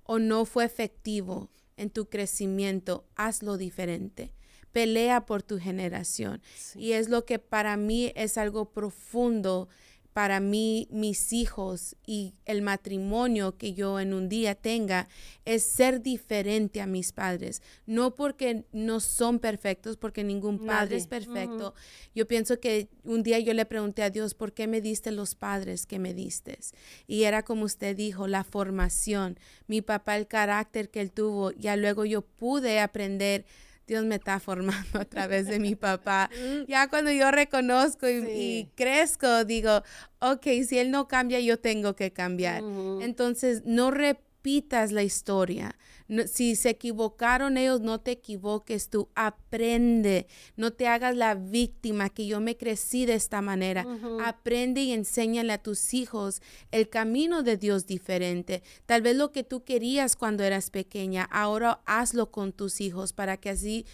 [SPEAKER 3] o no fue efectivo en tu crecimiento, hazlo diferente. Pelea por tu generación. Sí. Y es lo que para mí es algo profundo. Para mí, mis hijos y el matrimonio que yo en un día tenga es ser diferente a mis padres. No porque no son perfectos, porque ningún padre es perfecto. Yo pienso que un día yo le pregunté a Dios, ¿por qué me diste los padres que me diste? Y era como usted dijo, la formación. Mi papá, el carácter que él tuvo, ya luego yo pude aprender. Dios me está formando a través de mi papá. Ya cuando yo reconozco y crezco, digo, ok, si él no cambia, yo tengo que cambiar. Entonces, no repitas la historia. No, si se equivocaron ellos, no te equivoques tú. Aprende. No te hagas la víctima, que yo me crecí de esta manera. Aprende y enséñale a tus hijos el camino de Dios diferente. Tal vez lo que tú querías cuando eras pequeña, ahora hazlo con tus hijos para que así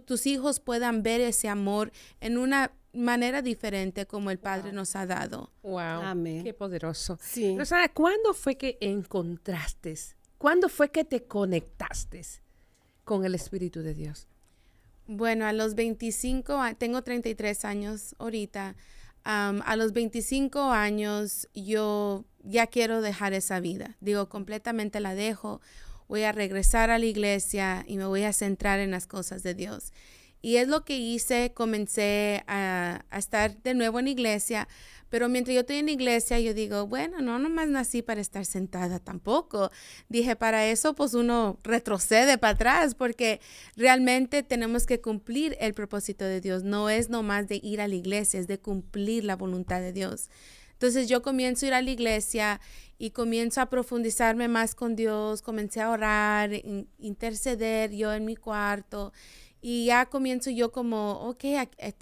[SPEAKER 3] tus hijos puedan ver ese amor en una manera diferente como el Padre nos ha dado.
[SPEAKER 1] Wow. Amén. Qué poderoso.
[SPEAKER 2] Sí.
[SPEAKER 1] Rosana, ¿cuándo fue que encontraste? ¿Cuándo fue que te conectaste con el Espíritu de Dios?
[SPEAKER 3] Bueno, a los 25, tengo 33 años ahorita. A los 25 años yo ya quiero dejar esa vida. Digo, completamente la dejo. Voy a regresar a la iglesia y me voy a centrar en las cosas de Dios. Y es lo que hice, comencé a estar de nuevo en la iglesia, pero mientras yo estoy en la iglesia, yo digo, bueno, no nomás nací para estar sentada tampoco. Dije, para eso pues uno retrocede para atrás, porque realmente tenemos que cumplir el propósito de Dios. No es nomás de ir a la iglesia, es de cumplir la voluntad de Dios. Entonces yo comienzo a ir a la iglesia y comienzo a profundizarme más con Dios, comencé a orar, interceder yo en mi cuarto. Y ya comienzo yo como, ok,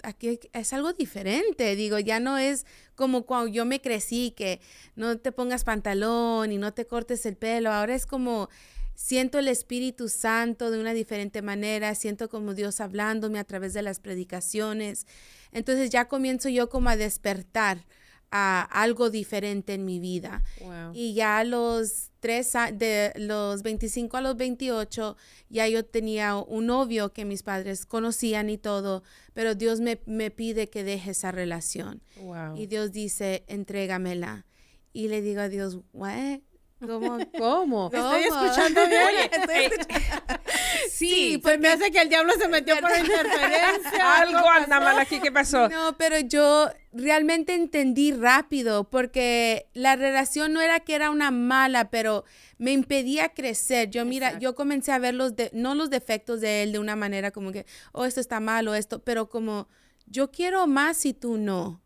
[SPEAKER 3] aquí es algo diferente. Digo, ya no es como cuando yo me crecí, que no te pongas pantalón y no te cortes el pelo. Ahora es como, siento el Espíritu Santo de una diferente manera. Siento como Dios hablándome a través de las predicaciones. Entonces ya comienzo yo como a despertar a algo diferente en mi vida. Wow. Y ya de los 25 a los 28, ya yo tenía un novio que mis padres conocían y todo, pero Dios me pide que deje esa relación. Wow. Y Dios dice, entrégamela. Y le digo a Dios, ¿what?
[SPEAKER 1] ¿Cómo?
[SPEAKER 2] Estoy escuchando bien.
[SPEAKER 1] sí.
[SPEAKER 2] Pues me hace que el diablo se metió por interferencia.
[SPEAKER 1] Algo anda mal aquí, ¿qué pasó?
[SPEAKER 3] No, pero yo realmente entendí rápido porque la relación no era que era una mala, pero me impedía crecer. Yo comencé a ver no los defectos de él de una manera como que, oh, esto está mal o esto, pero como yo quiero más y tú no.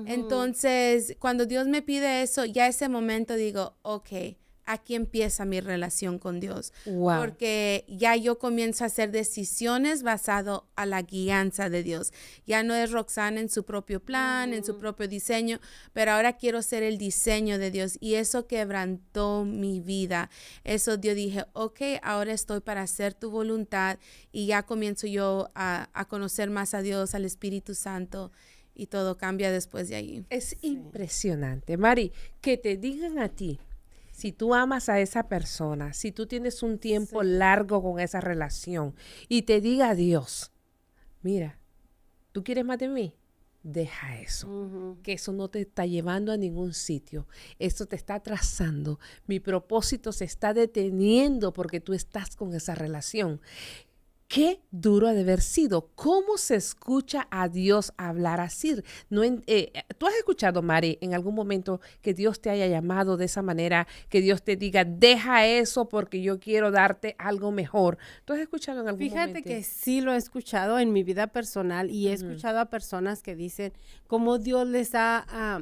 [SPEAKER 3] Entonces, cuando Dios me pide eso, ya ese momento digo, ok, aquí empieza mi relación con Dios.
[SPEAKER 1] Wow.
[SPEAKER 3] Porque ya yo comienzo a hacer decisiones basado a la guianza de Dios. Ya no es Roxana en su propio plan, en su propio diseño, pero ahora quiero ser el diseño de Dios. Y eso quebrantó mi vida. Eso yo dije, ok, ahora estoy para hacer tu voluntad. Y ya comienzo yo a conocer más a Dios, al Espíritu Santo. Y todo cambia después de ahí.
[SPEAKER 1] Es impresionante, Mari, que te digan a ti, si tú amas a esa persona, si tú tienes un tiempo largo con esa relación y te diga a Dios, mira, ¿tú quieres más de mí? Deja eso, que eso no te está llevando a ningún sitio, eso te está atrasando, mi propósito se está deteniendo porque tú estás con esa relación. Qué duro ha de haber sido. ¿Cómo se escucha a Dios hablar así? ¿Tú has escuchado, Mari, en algún momento que Dios te haya llamado de esa manera, que Dios te diga, deja eso porque yo quiero darte algo mejor? ¿Tú has escuchado en algún momento?
[SPEAKER 2] Fíjate que sí lo he escuchado en mi vida personal y he escuchado a personas que dicen cómo Dios les ha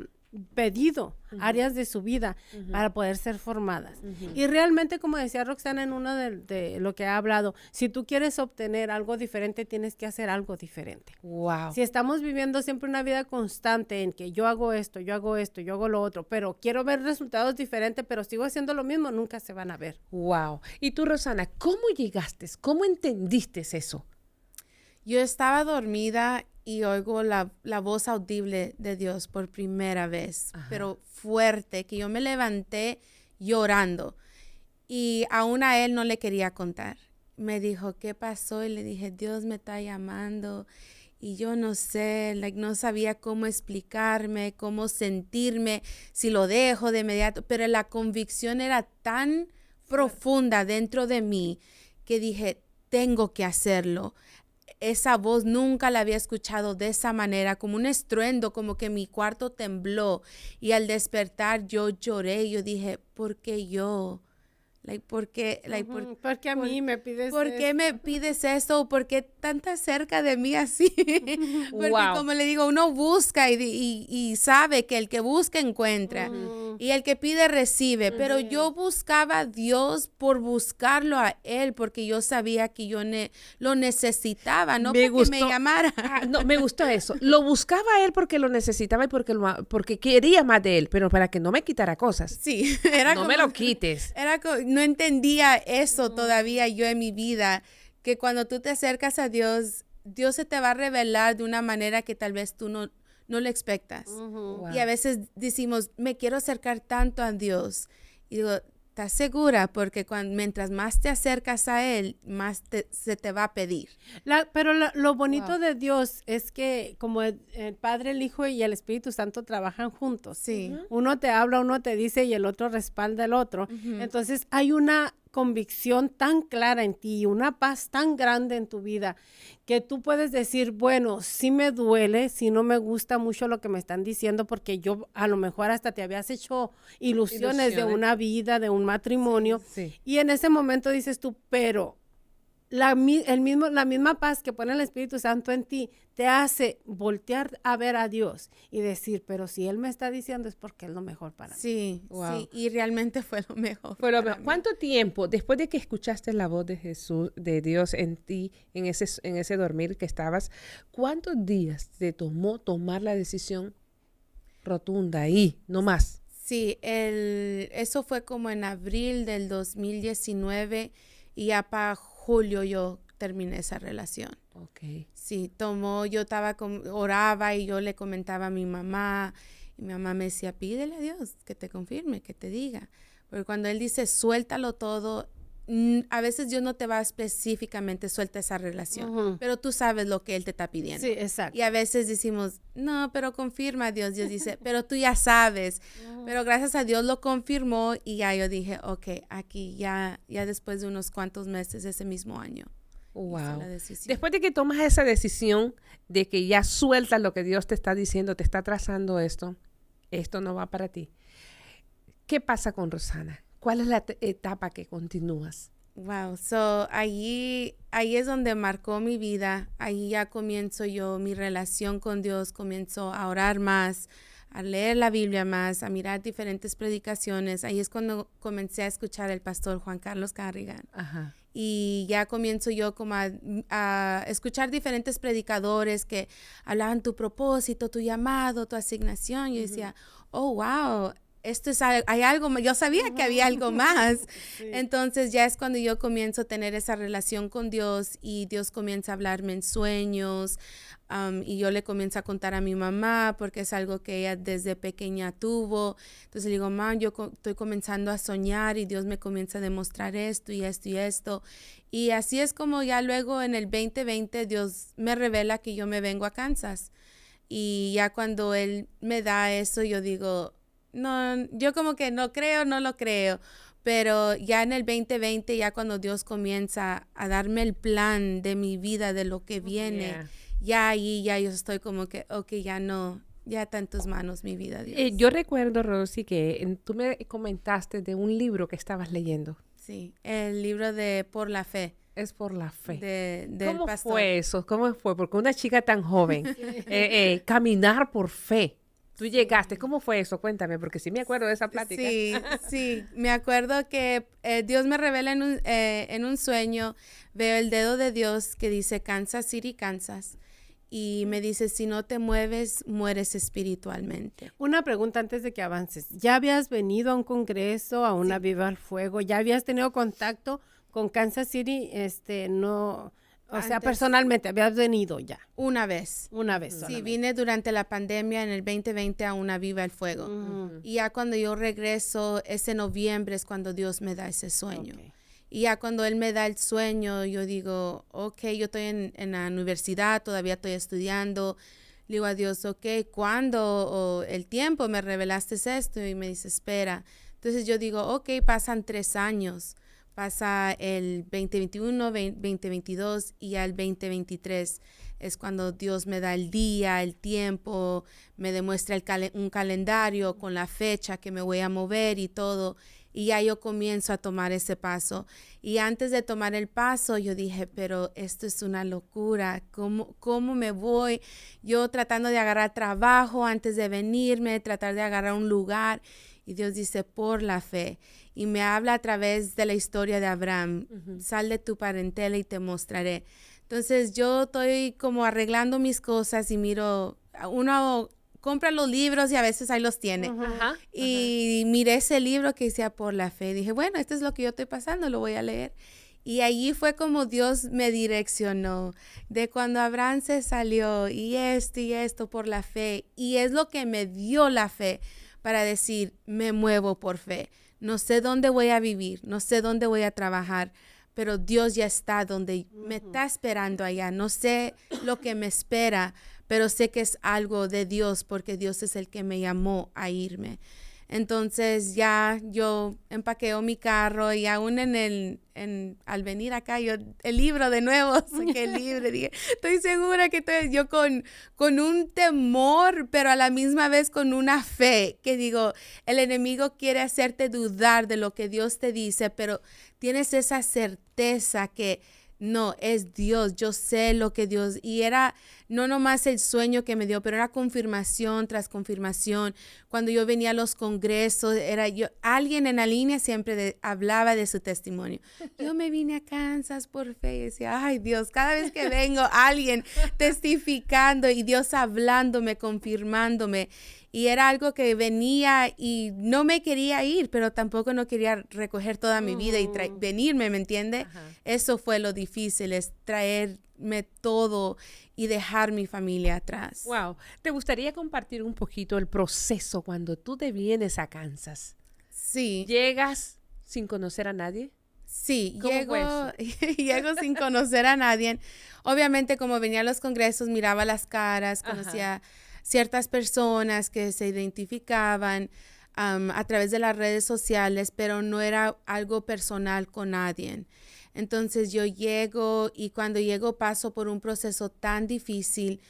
[SPEAKER 2] pedido áreas de su vida para poder ser formadas. Y realmente, como decía Roxana en uno de lo que ha hablado, si tú quieres obtener algo diferente, tienes que hacer algo diferente.
[SPEAKER 1] Wow.
[SPEAKER 2] Si estamos viviendo siempre una vida constante en que yo hago esto, yo hago esto, yo hago lo otro, pero quiero ver resultados diferentes, pero sigo haciendo lo mismo, nunca se van a ver.
[SPEAKER 1] Wow. Y tú, Rosana, ¿cómo llegaste? ¿Cómo entendiste eso?
[SPEAKER 3] Yo estaba dormida y oigo la voz audible de Dios por primera vez, pero fuerte, que yo me levanté llorando y aún a él no le quería contar. Me dijo, ¿qué pasó? Y le dije, Dios me está llamando y yo no sé, no sabía cómo explicarme, cómo sentirme, si lo dejo de inmediato, pero la convicción era tan profunda dentro de mí que dije, tengo que hacerlo. Esa voz nunca la había escuchado de esa manera, como un estruendo, como que mi cuarto tembló. Y al despertar yo lloré. Yo dije, ¿por qué yo? ¿Por qué?
[SPEAKER 2] Porque a mí me pides
[SPEAKER 3] ¿Por qué me pides eso? ¿Por qué tanta cerca de mí así? Porque como le digo, uno busca y sabe que el que busca encuentra. Y el que pide recibe. Pero yo buscaba a Dios por buscarlo a Él, porque yo sabía que yo lo necesitaba, no porque me llamara.
[SPEAKER 1] No, me gustó eso. Lo buscaba a Él porque lo necesitaba y porque quería más de Él, pero para que no me quitara cosas.
[SPEAKER 3] Sí, era
[SPEAKER 1] no me lo quites.
[SPEAKER 3] No entendía eso todavía yo en mi vida, que cuando tú te acercas a Dios, Dios se te va a revelar de una manera que tal vez tú no lo expectas.
[SPEAKER 1] Wow.
[SPEAKER 3] Y a veces decimos, me quiero acercar tanto a Dios. Y digo, ¿estás segura? Porque mientras más te acercas a Él, más se te va a pedir.
[SPEAKER 2] Pero lo bonito de Dios es que como el Padre, el Hijo y el Espíritu Santo trabajan juntos.
[SPEAKER 3] Sí.
[SPEAKER 2] Uno te habla, uno te dice y el otro respalda al otro. Entonces hay una convicción tan clara en ti y una paz tan grande en tu vida que tú puedes decir, bueno, sí me duele, sí no me gusta mucho lo que me están diciendo porque yo a lo mejor hasta te habías hecho ilusiones de una vida, de un matrimonio y en ese momento dices tú, pero la misma paz que pone el Espíritu Santo en ti te hace voltear a ver a Dios y decir, pero si Él me está diciendo es porque es lo mejor para mí.
[SPEAKER 3] Sí, sí, y realmente fue lo mejor.
[SPEAKER 1] ¿Cuánto tiempo, después de que escuchaste la voz de Jesús, de Dios en ti, en ese dormir que estabas, cuántos días te tomó tomar la decisión rotunda ahí, no más?
[SPEAKER 3] Sí, eso fue como en abril del 2019 y ya para julio yo terminé esa relación.
[SPEAKER 1] Okay.
[SPEAKER 3] Sí, yo oraba y yo le comentaba a mi mamá y mi mamá me decía, pídele a Dios que te confirme, que te diga. Porque cuando Él dice, suéltalo todo, a veces Dios no te va específicamente, suelta esa relación, pero tú sabes lo que Él te está pidiendo.
[SPEAKER 2] Sí, exacto.
[SPEAKER 3] Y a veces decimos, no, pero confirma a Dios. Dios dice, pero tú ya sabes. Pero gracias a Dios lo confirmó y ya yo dije, ok, aquí ya después de unos cuantos meses ese mismo año. hice
[SPEAKER 1] Wow.
[SPEAKER 3] la decisión.
[SPEAKER 1] Después de que tomas esa decisión de que ya sueltas lo que Dios te está diciendo, te está trazando esto no va para ti. ¿Qué pasa con Rosana? ¿Cuál es la etapa que continúas?
[SPEAKER 3] Wow, so ahí es donde marcó mi vida. Ahí ya comienzo yo mi relación con Dios, comienzo a orar más, a leer la Biblia más, a mirar diferentes predicaciones. Ahí es cuando comencé a escuchar al pastor Juan Carlos Carrigan.
[SPEAKER 1] Ajá.
[SPEAKER 3] Y ya comienzo yo como a escuchar diferentes predicadores que hablaban tu propósito, tu llamado, tu asignación. Yo decía, oh, wow, esto es, hay algo más. Yo sabía que había algo más.
[SPEAKER 2] Sí.
[SPEAKER 3] Entonces ya es cuando yo comienzo a tener esa relación con Dios y Dios comienza a hablarme en sueños. Y yo le comienzo a contar a mi mamá porque es algo que ella desde pequeña tuvo. Entonces le digo, mamá, yo estoy comenzando a soñar y Dios me comienza a demostrar esto y esto y esto. Y así es como ya luego en el 2020 Dios me revela que yo me vengo a Kansas. Y ya cuando Él me da eso, yo digo, no, yo como que no lo creo. Pero ya en el 2020, ya cuando Dios comienza a darme el plan de mi vida, de lo que viene,
[SPEAKER 1] Yeah.
[SPEAKER 3] ya ahí, ya yo estoy como que, ok, ya está en tus manos mi vida, Dios.
[SPEAKER 1] Yo recuerdo, Rosy, que tú me comentaste de un libro que estabas leyendo.
[SPEAKER 3] Sí, el libro de Por la Fe.
[SPEAKER 1] Es por la fe.
[SPEAKER 3] Del
[SPEAKER 1] ¿Cómo
[SPEAKER 3] pastor.
[SPEAKER 1] fue eso? ¿Cómo fue? Porque una chica tan joven, caminar por fe. Tú llegaste, ¿cómo fue eso? Cuéntame, porque sí me acuerdo de esa plática.
[SPEAKER 3] Sí, me acuerdo que Dios me revela en un sueño, veo el dedo de Dios que dice Kansas City, Kansas, y me dice, si no te mueves, mueres espiritualmente.
[SPEAKER 2] Una pregunta antes de que avances. ¿Ya habías venido a un congreso, a una Viva al Fuego? ¿Ya habías tenido contacto con Kansas City? No, o sea,
[SPEAKER 3] Antes.
[SPEAKER 2] personalmente, habías venido ya.
[SPEAKER 3] Una vez.
[SPEAKER 2] Una vez
[SPEAKER 3] Sí,
[SPEAKER 2] solamente.
[SPEAKER 3] vine durante la pandemia en el 2020 a una Viva el Fuego.
[SPEAKER 2] Ujú.
[SPEAKER 3] Y ya cuando yo regreso, ese noviembre es cuando Dios me da ese sueño.
[SPEAKER 2] Ok.
[SPEAKER 3] Y ya cuando Él me da el sueño, yo digo, ok, yo estoy en la universidad, todavía estoy estudiando. Le digo a Dios, ok, ¿cuándo o el tiempo me revelaste esto? Y me dice, espera. Entonces yo digo, ok, pasan 3 años. Pasa el 2021, 2022 y ya el 2023 es cuando Dios me da el día, el tiempo, me demuestra un calendario con la fecha que me voy a mover y todo. Y ya yo comienzo a tomar ese paso. Y antes de tomar el paso, yo dije, pero esto es una locura. ¿Cómo me voy? Yo tratando de agarrar trabajo antes de venirme, tratar de agarrar un lugar. Y Dios dice, por la fe. Y me habla a través de la historia de Abraham. Sal de tu parentela y te mostraré. Entonces yo estoy como arreglando mis cosas y miro, uno compra los libros y a veces ahí los tiene.
[SPEAKER 1] Ajá.
[SPEAKER 3] Y miré ese libro que decía por la fe. Dije, bueno, esto es lo que yo estoy pasando, lo voy a leer. Y allí fue como Dios me direccionó, de cuando Abraham se salió y esto por la fe. Y es lo que me dio la fe para decir, me muevo por fe. No sé dónde voy a vivir, no sé dónde voy a trabajar, pero Dios ya está donde me está esperando allá. No sé lo que me espera, pero sé que es algo de Dios porque Dios es el que me llamó a irme. Entonces ya yo empaqueo mi carro y aún al venir acá, el libro de nuevo, saqué el libro, dije, estoy segura que yo con un temor, pero a la misma vez con una fe, que digo, el enemigo quiere hacerte dudar de lo que Dios te dice, pero tienes esa certeza que no, es Dios, yo sé lo que Dios, y era no nomás el sueño que me dio, pero era confirmación tras confirmación. Cuando yo venía a los congresos, alguien en la línea siempre hablaba de su testimonio. Yo me vine a Kansas por fe y decía, ay Dios, cada vez que vengo, alguien testificando y Dios hablándome, confirmándome. Y era algo que venía y no me quería ir, pero tampoco no quería recoger toda mi vida y venirme, ¿me entiende?
[SPEAKER 1] Ajá.
[SPEAKER 3] Eso fue lo difícil, es traerme todo y dejar mi familia atrás.
[SPEAKER 1] Wow. ¿Te gustaría compartir un poquito el proceso cuando tú te vienes a Kansas?
[SPEAKER 3] Sí.
[SPEAKER 1] ¿Llegas sin conocer a nadie?
[SPEAKER 3] Sí,
[SPEAKER 1] ¿Cómo fue
[SPEAKER 3] llego sin conocer a nadie. Obviamente, como venía a los congresos, miraba las caras, conocía ciertas personas que se identificaban a través de las redes sociales, pero no era algo personal con nadie. Entonces yo llego y cuando llego paso por un proceso tan difícil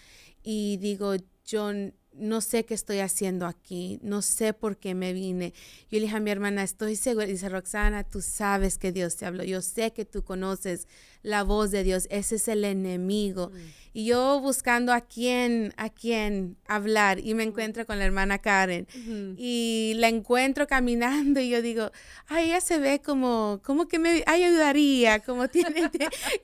[SPEAKER 3] y digo, yo no sé qué estoy haciendo aquí, no sé por qué me vine. Yo le dije a mi hermana, estoy segura, dice Roxana, tú sabes que Dios te habló, yo sé que tú conoces la voz de Dios, ese es el enemigo. Y yo buscando a quién hablar y me encuentro con la hermana Karen y la encuentro caminando y yo digo, ay, ella se ve como que me ayudaría, como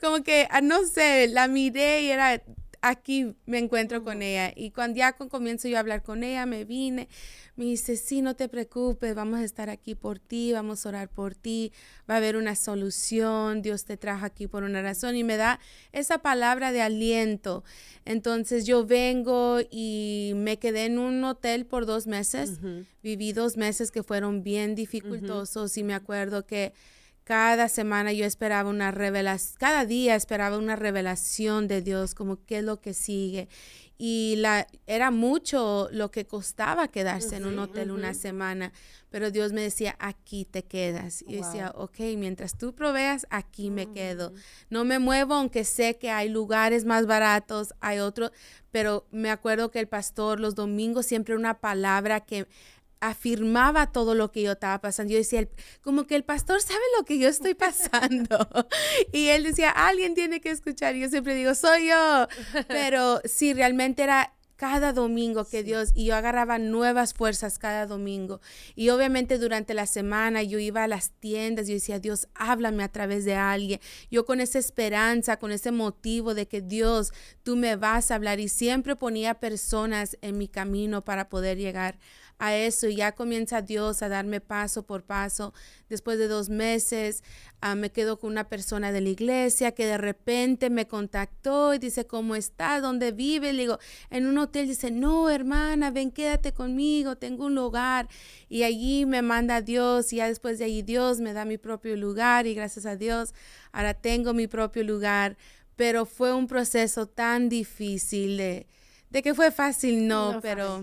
[SPEAKER 3] como que, no sé, la miré y era... Aquí me encuentro con ella y cuando ya comienzo yo a hablar con ella, me dice, sí, no te preocupes, vamos a estar aquí por ti, vamos a orar por ti, va a haber una solución, Dios te trajo aquí por una razón y me da esa palabra de aliento. Entonces yo vengo y me quedé en un hotel por 2 meses, viví 2 meses que fueron bien dificultosos y me acuerdo que cada semana yo esperaba una revelación, cada día esperaba una revelación de Dios, como qué es lo que sigue. Y era mucho lo que costaba quedarse en un hotel una semana, pero Dios me decía, aquí te quedas. Y yo decía, ok, mientras tú proveas, aquí me quedo. No me muevo, aunque sé que hay lugares más baratos, hay otros, pero me acuerdo que el pastor los domingos siempre una palabra que afirmaba todo lo que yo estaba pasando. Yo decía, como que el pastor sabe lo que yo estoy pasando. Y él decía, alguien tiene que escuchar. Y yo siempre digo, soy yo. Pero sí, realmente era cada domingo que Dios, y yo agarraba nuevas fuerzas cada domingo. Y obviamente durante la semana yo iba a las tiendas, yo decía, Dios, háblame a través de alguien. Yo con esa esperanza, con ese motivo de que Dios, tú me vas a hablar. Y siempre ponía personas en mi camino para poder llegar a eso, y ya comienza Dios a darme paso por paso. Después de 2 meses me quedo con una persona de la iglesia que de repente me contactó y dice, ¿cómo estás? ¿Dónde vives? Le digo, en un hotel. Dice, no, hermana, ven, quédate conmigo, tengo un lugar. Y allí me manda Dios, y ya después de allí Dios me da mi propio lugar, y gracias a Dios ahora tengo mi propio lugar. Pero fue un proceso tan difícil de que fue fácil, no, pero...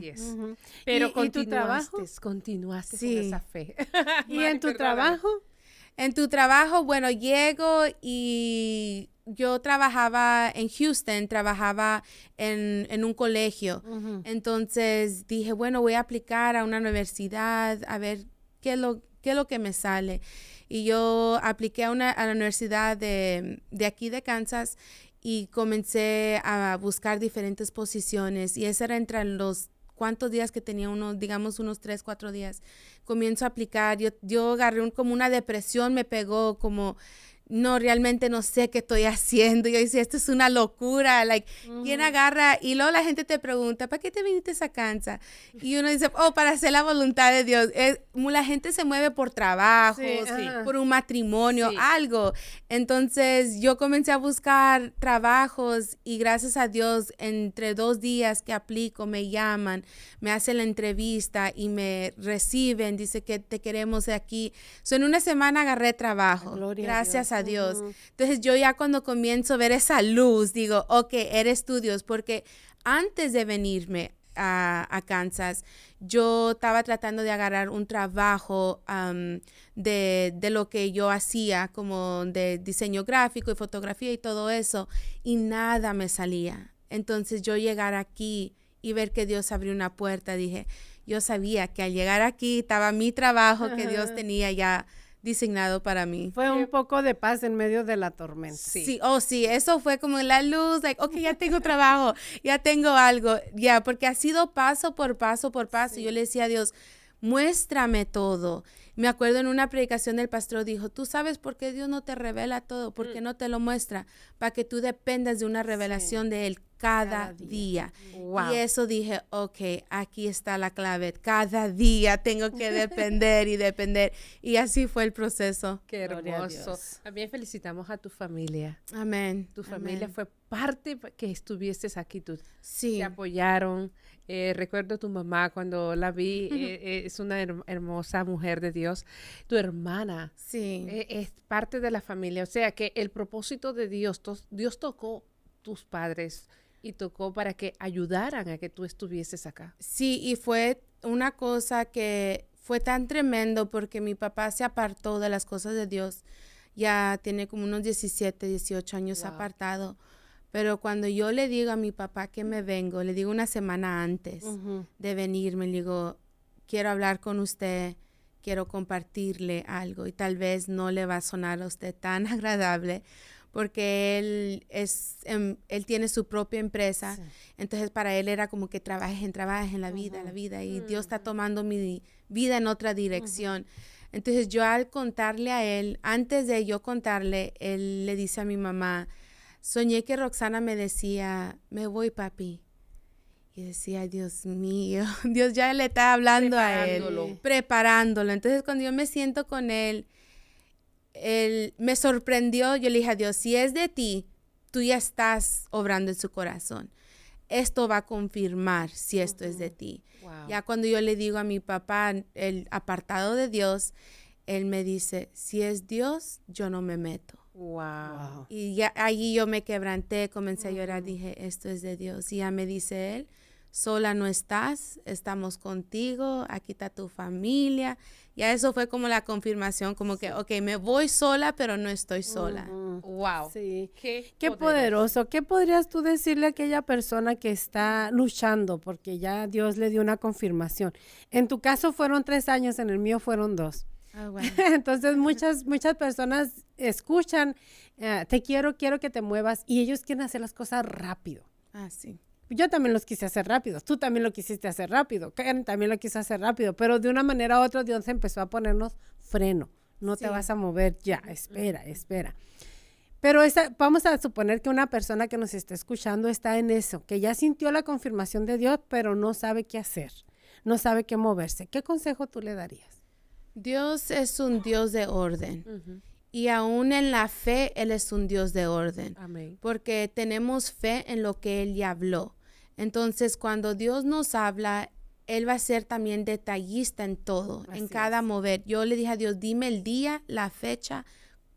[SPEAKER 1] Pero
[SPEAKER 2] ¿Y tu trabajo?
[SPEAKER 1] Continuaste
[SPEAKER 3] Sí.
[SPEAKER 1] con esa fe.
[SPEAKER 2] ¿Y en tu trabajo?
[SPEAKER 3] En tu trabajo, bueno, llego y yo trabajaba en Houston, trabajaba en un colegio. Entonces dije, bueno, voy a aplicar a una universidad, a ver qué es lo que me sale. Y yo apliqué a la universidad de aquí de Kansas, y comencé a buscar diferentes posiciones, y ese era entre los cuantos días que tenía, digamos unos 3, 4 días. Comienzo a aplicar, yo agarré como una depresión, me pegó como, no, realmente no sé qué estoy haciendo. Yo decía, esto es una locura, ¿quién agarra? Y luego la gente te pregunta, ¿para qué te viniste a Kansas? Y uno dice, para hacer la voluntad de Dios. La gente se mueve por trabajo, por un matrimonio, algo. Entonces, yo comencé a buscar trabajos, y gracias a Dios, entre 2 días que aplico, me llaman, me hacen la entrevista y me reciben, dice que te queremos de aquí. En una semana agarré trabajo. Gracias a Dios. Entonces yo ya cuando comienzo a ver esa luz, digo, ok, eres tú, Dios, porque antes de venirme a Kansas, yo estaba tratando de agarrar un trabajo de lo que yo hacía, como de diseño gráfico y fotografía y todo eso, y nada me salía. Entonces yo llegar aquí y ver que Dios abrió una puerta, dije, yo sabía que al llegar aquí estaba mi trabajo que Dios tenía ya designado para mí.
[SPEAKER 2] Fue un poco de paz en medio de la tormenta.
[SPEAKER 3] Sí, eso fue como la luz, ok, ya tengo trabajo, ya tengo algo, porque ha sido paso por paso por paso. Yo le decía a Dios, muéstrame todo. Me acuerdo en una predicación del pastor dijo, ¿tú sabes por qué Dios no te revela todo? ¿Por qué no te lo muestra? Para que tú dependas de una revelación de Él cada día. Wow. Y eso dije, ok, aquí está la clave. Cada día tengo que depender y depender. Y así fue el proceso.
[SPEAKER 1] Qué hermoso. También felicitamos a tu familia.
[SPEAKER 3] Amén.
[SPEAKER 1] Tu familia fue parte que estuvieses aquí.
[SPEAKER 3] Sí.
[SPEAKER 1] Te apoyaron. Recuerdo a tu mamá cuando la vi. Es una hermosa mujer de Dios. Tu hermana.
[SPEAKER 3] Sí.
[SPEAKER 1] Es parte de la familia. O sea que el propósito de Dios, Dios tocó tus padres y tocó para que ayudaran a que tú estuvieses acá.
[SPEAKER 3] Sí, y fue una cosa que fue tan tremendo porque mi papá se apartó de las cosas de Dios. ya tiene como unos 17, 18 años apartado. Pero cuando yo le digo a mi papá que me vengo, le digo una semana antes de venirme, le digo, quiero hablar con usted, quiero compartirle algo y tal vez no le va a sonar a usted tan agradable porque él tiene su propia empresa, entonces para él era como que trabaje en la vida y Dios está tomando mi vida en otra dirección. Entonces yo al contarle a él, antes de yo contarle, él le dice a mi mamá, soñé que Roxana me decía, me voy, papi. Y decía, Dios mío, Dios ya le está hablando a él, preparándolo. Entonces, cuando yo me siento con él me sorprendió. Yo le dije a Dios, si es de ti, tú ya estás obrando en su corazón. Esto va a confirmar si esto es de ti. Wow. Ya cuando yo le digo a mi papá, el apartado de Dios, él me dice, si es Dios, yo no me meto.
[SPEAKER 1] Wow.
[SPEAKER 3] Y ya allí yo me quebranté, comencé a llorar, dije, esto es de Dios. Y ya me dice él, sola no estás, estamos contigo, aquí está tu familia. Ya eso fue como la confirmación, como que, ok, me voy sola, pero no estoy sola.
[SPEAKER 1] Wow.
[SPEAKER 2] Sí. Qué poderoso. ¿Qué podrías tú decirle a aquella persona que está luchando? Porque ya Dios le dio una confirmación. En tu caso fueron 3 años, en el mío fueron 2.
[SPEAKER 3] Oh, bueno.
[SPEAKER 2] Entonces muchas personas escuchan, quiero que te muevas, y ellos quieren hacer las cosas rápido.
[SPEAKER 3] Ah, sí.
[SPEAKER 2] Yo también los quise hacer rápido, tú también lo quisiste hacer rápido, Karen también lo quiso hacer rápido, pero de una manera u otra Dios empezó a ponernos freno, no te vas a mover ya, espera. Pero vamos a suponer que una persona que nos está escuchando está en eso, que ya sintió la confirmación de Dios, pero no sabe qué hacer, no sabe qué moverse. ¿Qué consejo tú le darías?
[SPEAKER 3] Dios es un Dios de orden. Y aún en la fe, Él es un Dios de orden.
[SPEAKER 1] Amén.
[SPEAKER 3] Porque tenemos fe en lo que Él ya habló. Entonces, cuando Dios nos habla, Él va a ser también detallista en todo, en cada mover. Yo le dije a Dios, dime el día, la fecha,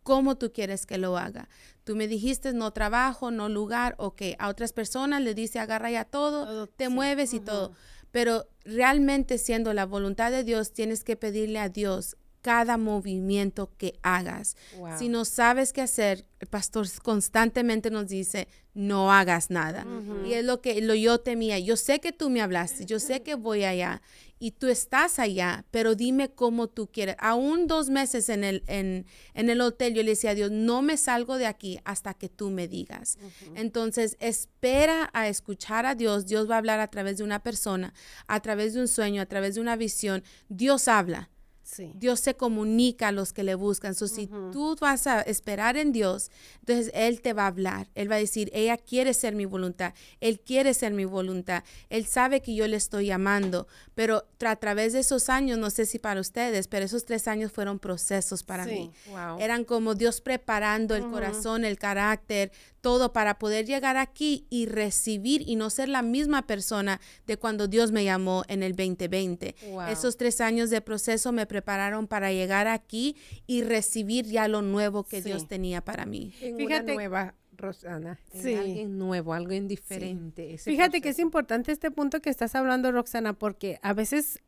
[SPEAKER 3] cómo tú quieres que lo haga. Tú me dijiste no trabajo, no lugar, ok. A otras personas le dice agarra ya todo te mueves y todo. Pero realmente siendo la voluntad de Dios, tienes que pedirle a Dios cada movimiento que hagas. Wow. Si no sabes qué hacer, el pastor constantemente nos dice, no hagas nada. Y es lo que yo temía. Yo sé que tú me hablaste, yo sé que voy allá y tú estás allá, pero dime cómo tú quieres. Aún 2 meses en el hotel, yo le decía a Dios, no me salgo de aquí hasta que tú me digas. Entonces, espera a escuchar a Dios. Dios va a hablar a través de una persona, a través de un sueño, a través de una visión. Dios habla. Sí. Dios se comunica a los que le buscan. Si tú vas a esperar en Dios, entonces Él te va a hablar. Él va a decir, ella quiere ser mi voluntad. Él quiere ser mi voluntad. Él sabe que yo le estoy llamando. Pero a través de esos años, no sé si para ustedes, pero esos 3 años fueron procesos para mí. Wow. Eran como Dios preparando el corazón, el carácter, todo para poder llegar aquí y recibir y no ser la misma persona de cuando Dios me llamó en el 2020. Wow. Esos 3 años de proceso me prepararon para llegar aquí y recibir ya lo nuevo que Dios tenía para mí.
[SPEAKER 1] Fíjate, una nueva, Roxana, alguien nuevo, algo indiferente.
[SPEAKER 2] Fíjate que es importante este punto que estás hablando, Roxana, porque a veces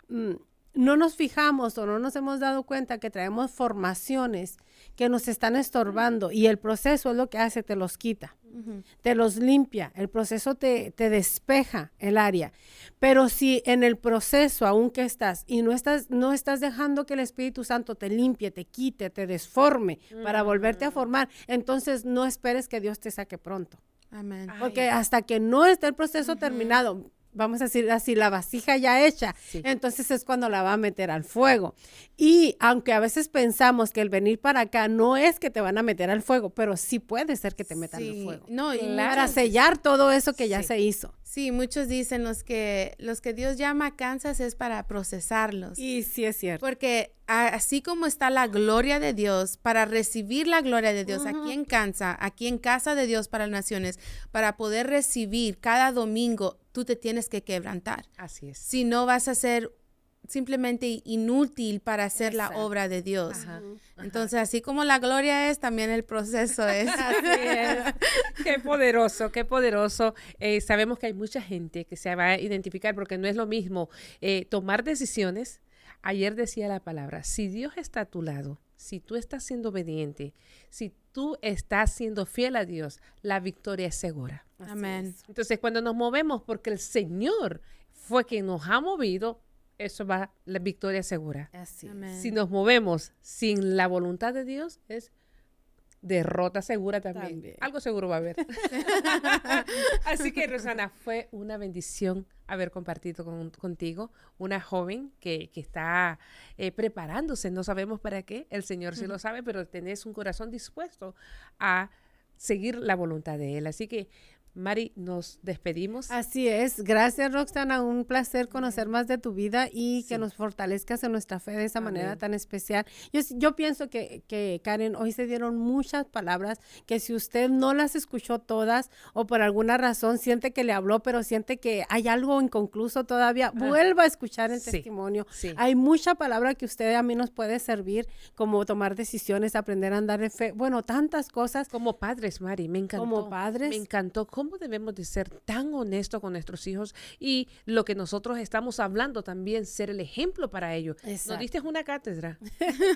[SPEAKER 2] no nos fijamos o no nos hemos dado cuenta que traemos formaciones que nos están estorbando y el proceso es lo que hace, te los quita, te los limpia, el proceso te despeja el área. Pero si en el proceso aún que estás y no estás dejando que el Espíritu Santo te limpie, te quite, te desforme para volverte a formar, entonces no esperes que Dios te saque pronto.
[SPEAKER 3] Amén.
[SPEAKER 2] Porque hasta que no esté el proceso terminado, vamos a decir así, la vasija ya hecha, entonces es cuando la va a meter al fuego. Y aunque a veces pensamos que el venir para acá no es que te van a meter al fuego, pero sí puede ser que te metan al fuego.
[SPEAKER 3] No, y
[SPEAKER 2] para sellar todo eso que ya se hizo.
[SPEAKER 3] Sí, muchos dicen los que Dios llama Kansas es para procesarlos.
[SPEAKER 2] Y sí es cierto.
[SPEAKER 3] Porque así como está la gloria de Dios, para recibir la gloria de Dios aquí en Kansas, aquí en Casa de Dios para las Naciones, para poder recibir cada domingo, tú te tienes que quebrantar.
[SPEAKER 1] Así es.
[SPEAKER 3] Si no vas a ser simplemente inútil para hacer la obra de Dios. Entonces, así como la gloria es, también el proceso es.
[SPEAKER 1] Así es. Qué poderoso, qué poderoso. Sabemos que hay mucha gente que se va a identificar porque no es lo mismo tomar decisiones Ayer decía la palabra, si Dios está a tu lado, si tú estás siendo obediente, si tú estás siendo fiel a Dios, la victoria es segura.
[SPEAKER 3] Amén.
[SPEAKER 1] Entonces, cuando nos movemos porque el Señor fue quien nos ha movido, eso va, la victoria es segura.
[SPEAKER 2] Así es.
[SPEAKER 3] Amén.
[SPEAKER 1] Si nos movemos sin la voluntad de Dios, es derrota segura también.
[SPEAKER 2] También.
[SPEAKER 1] Algo seguro va a haber. Así que, Rosana, fue una bendición haber compartido contigo, una joven que está preparándose, no sabemos para qué, el Señor sí lo sabe, pero tenés un corazón dispuesto a seguir la voluntad de Él. Así que, Mari, nos despedimos.
[SPEAKER 2] Así es. Gracias, Roxana. Un placer conocer más de tu vida y que nos fortalezcas en nuestra fe de esa manera tan especial. Yo pienso que, Karen, hoy se dieron muchas palabras que si usted no las escuchó todas o por alguna razón siente que le habló, pero siente que hay algo inconcluso todavía, vuelva a escuchar el testimonio.
[SPEAKER 1] Sí.
[SPEAKER 2] Hay mucha palabra que usted a mí nos puede servir, como tomar decisiones, aprender a andar en fe. Bueno, tantas cosas.
[SPEAKER 1] Como padres, Mari, me encantó.
[SPEAKER 2] Como padres.
[SPEAKER 1] Me encantó cómo debemos de ser tan honestos con nuestros hijos y lo que nosotros estamos hablando también, ser el ejemplo para ellos.
[SPEAKER 2] Exacto.
[SPEAKER 1] Nos diste una cátedra.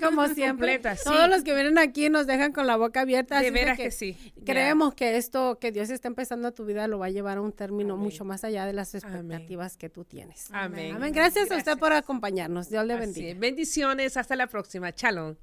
[SPEAKER 2] Como siempre.
[SPEAKER 1] Completa, sí.
[SPEAKER 2] Todos los que vienen aquí nos dejan con la boca abierta.
[SPEAKER 1] De
[SPEAKER 2] así
[SPEAKER 1] veras
[SPEAKER 2] que
[SPEAKER 1] que sí.
[SPEAKER 2] Creemos que esto que Dios está empezando a tu vida lo va a llevar a un término
[SPEAKER 1] Amén.
[SPEAKER 2] mucho más allá de las expectativas que tú tienes.
[SPEAKER 1] Amén.
[SPEAKER 2] Amén. Gracias a usted por acompañarnos. Dios le bendiga.
[SPEAKER 1] Así es. Bendiciones. Hasta la próxima. Shalom.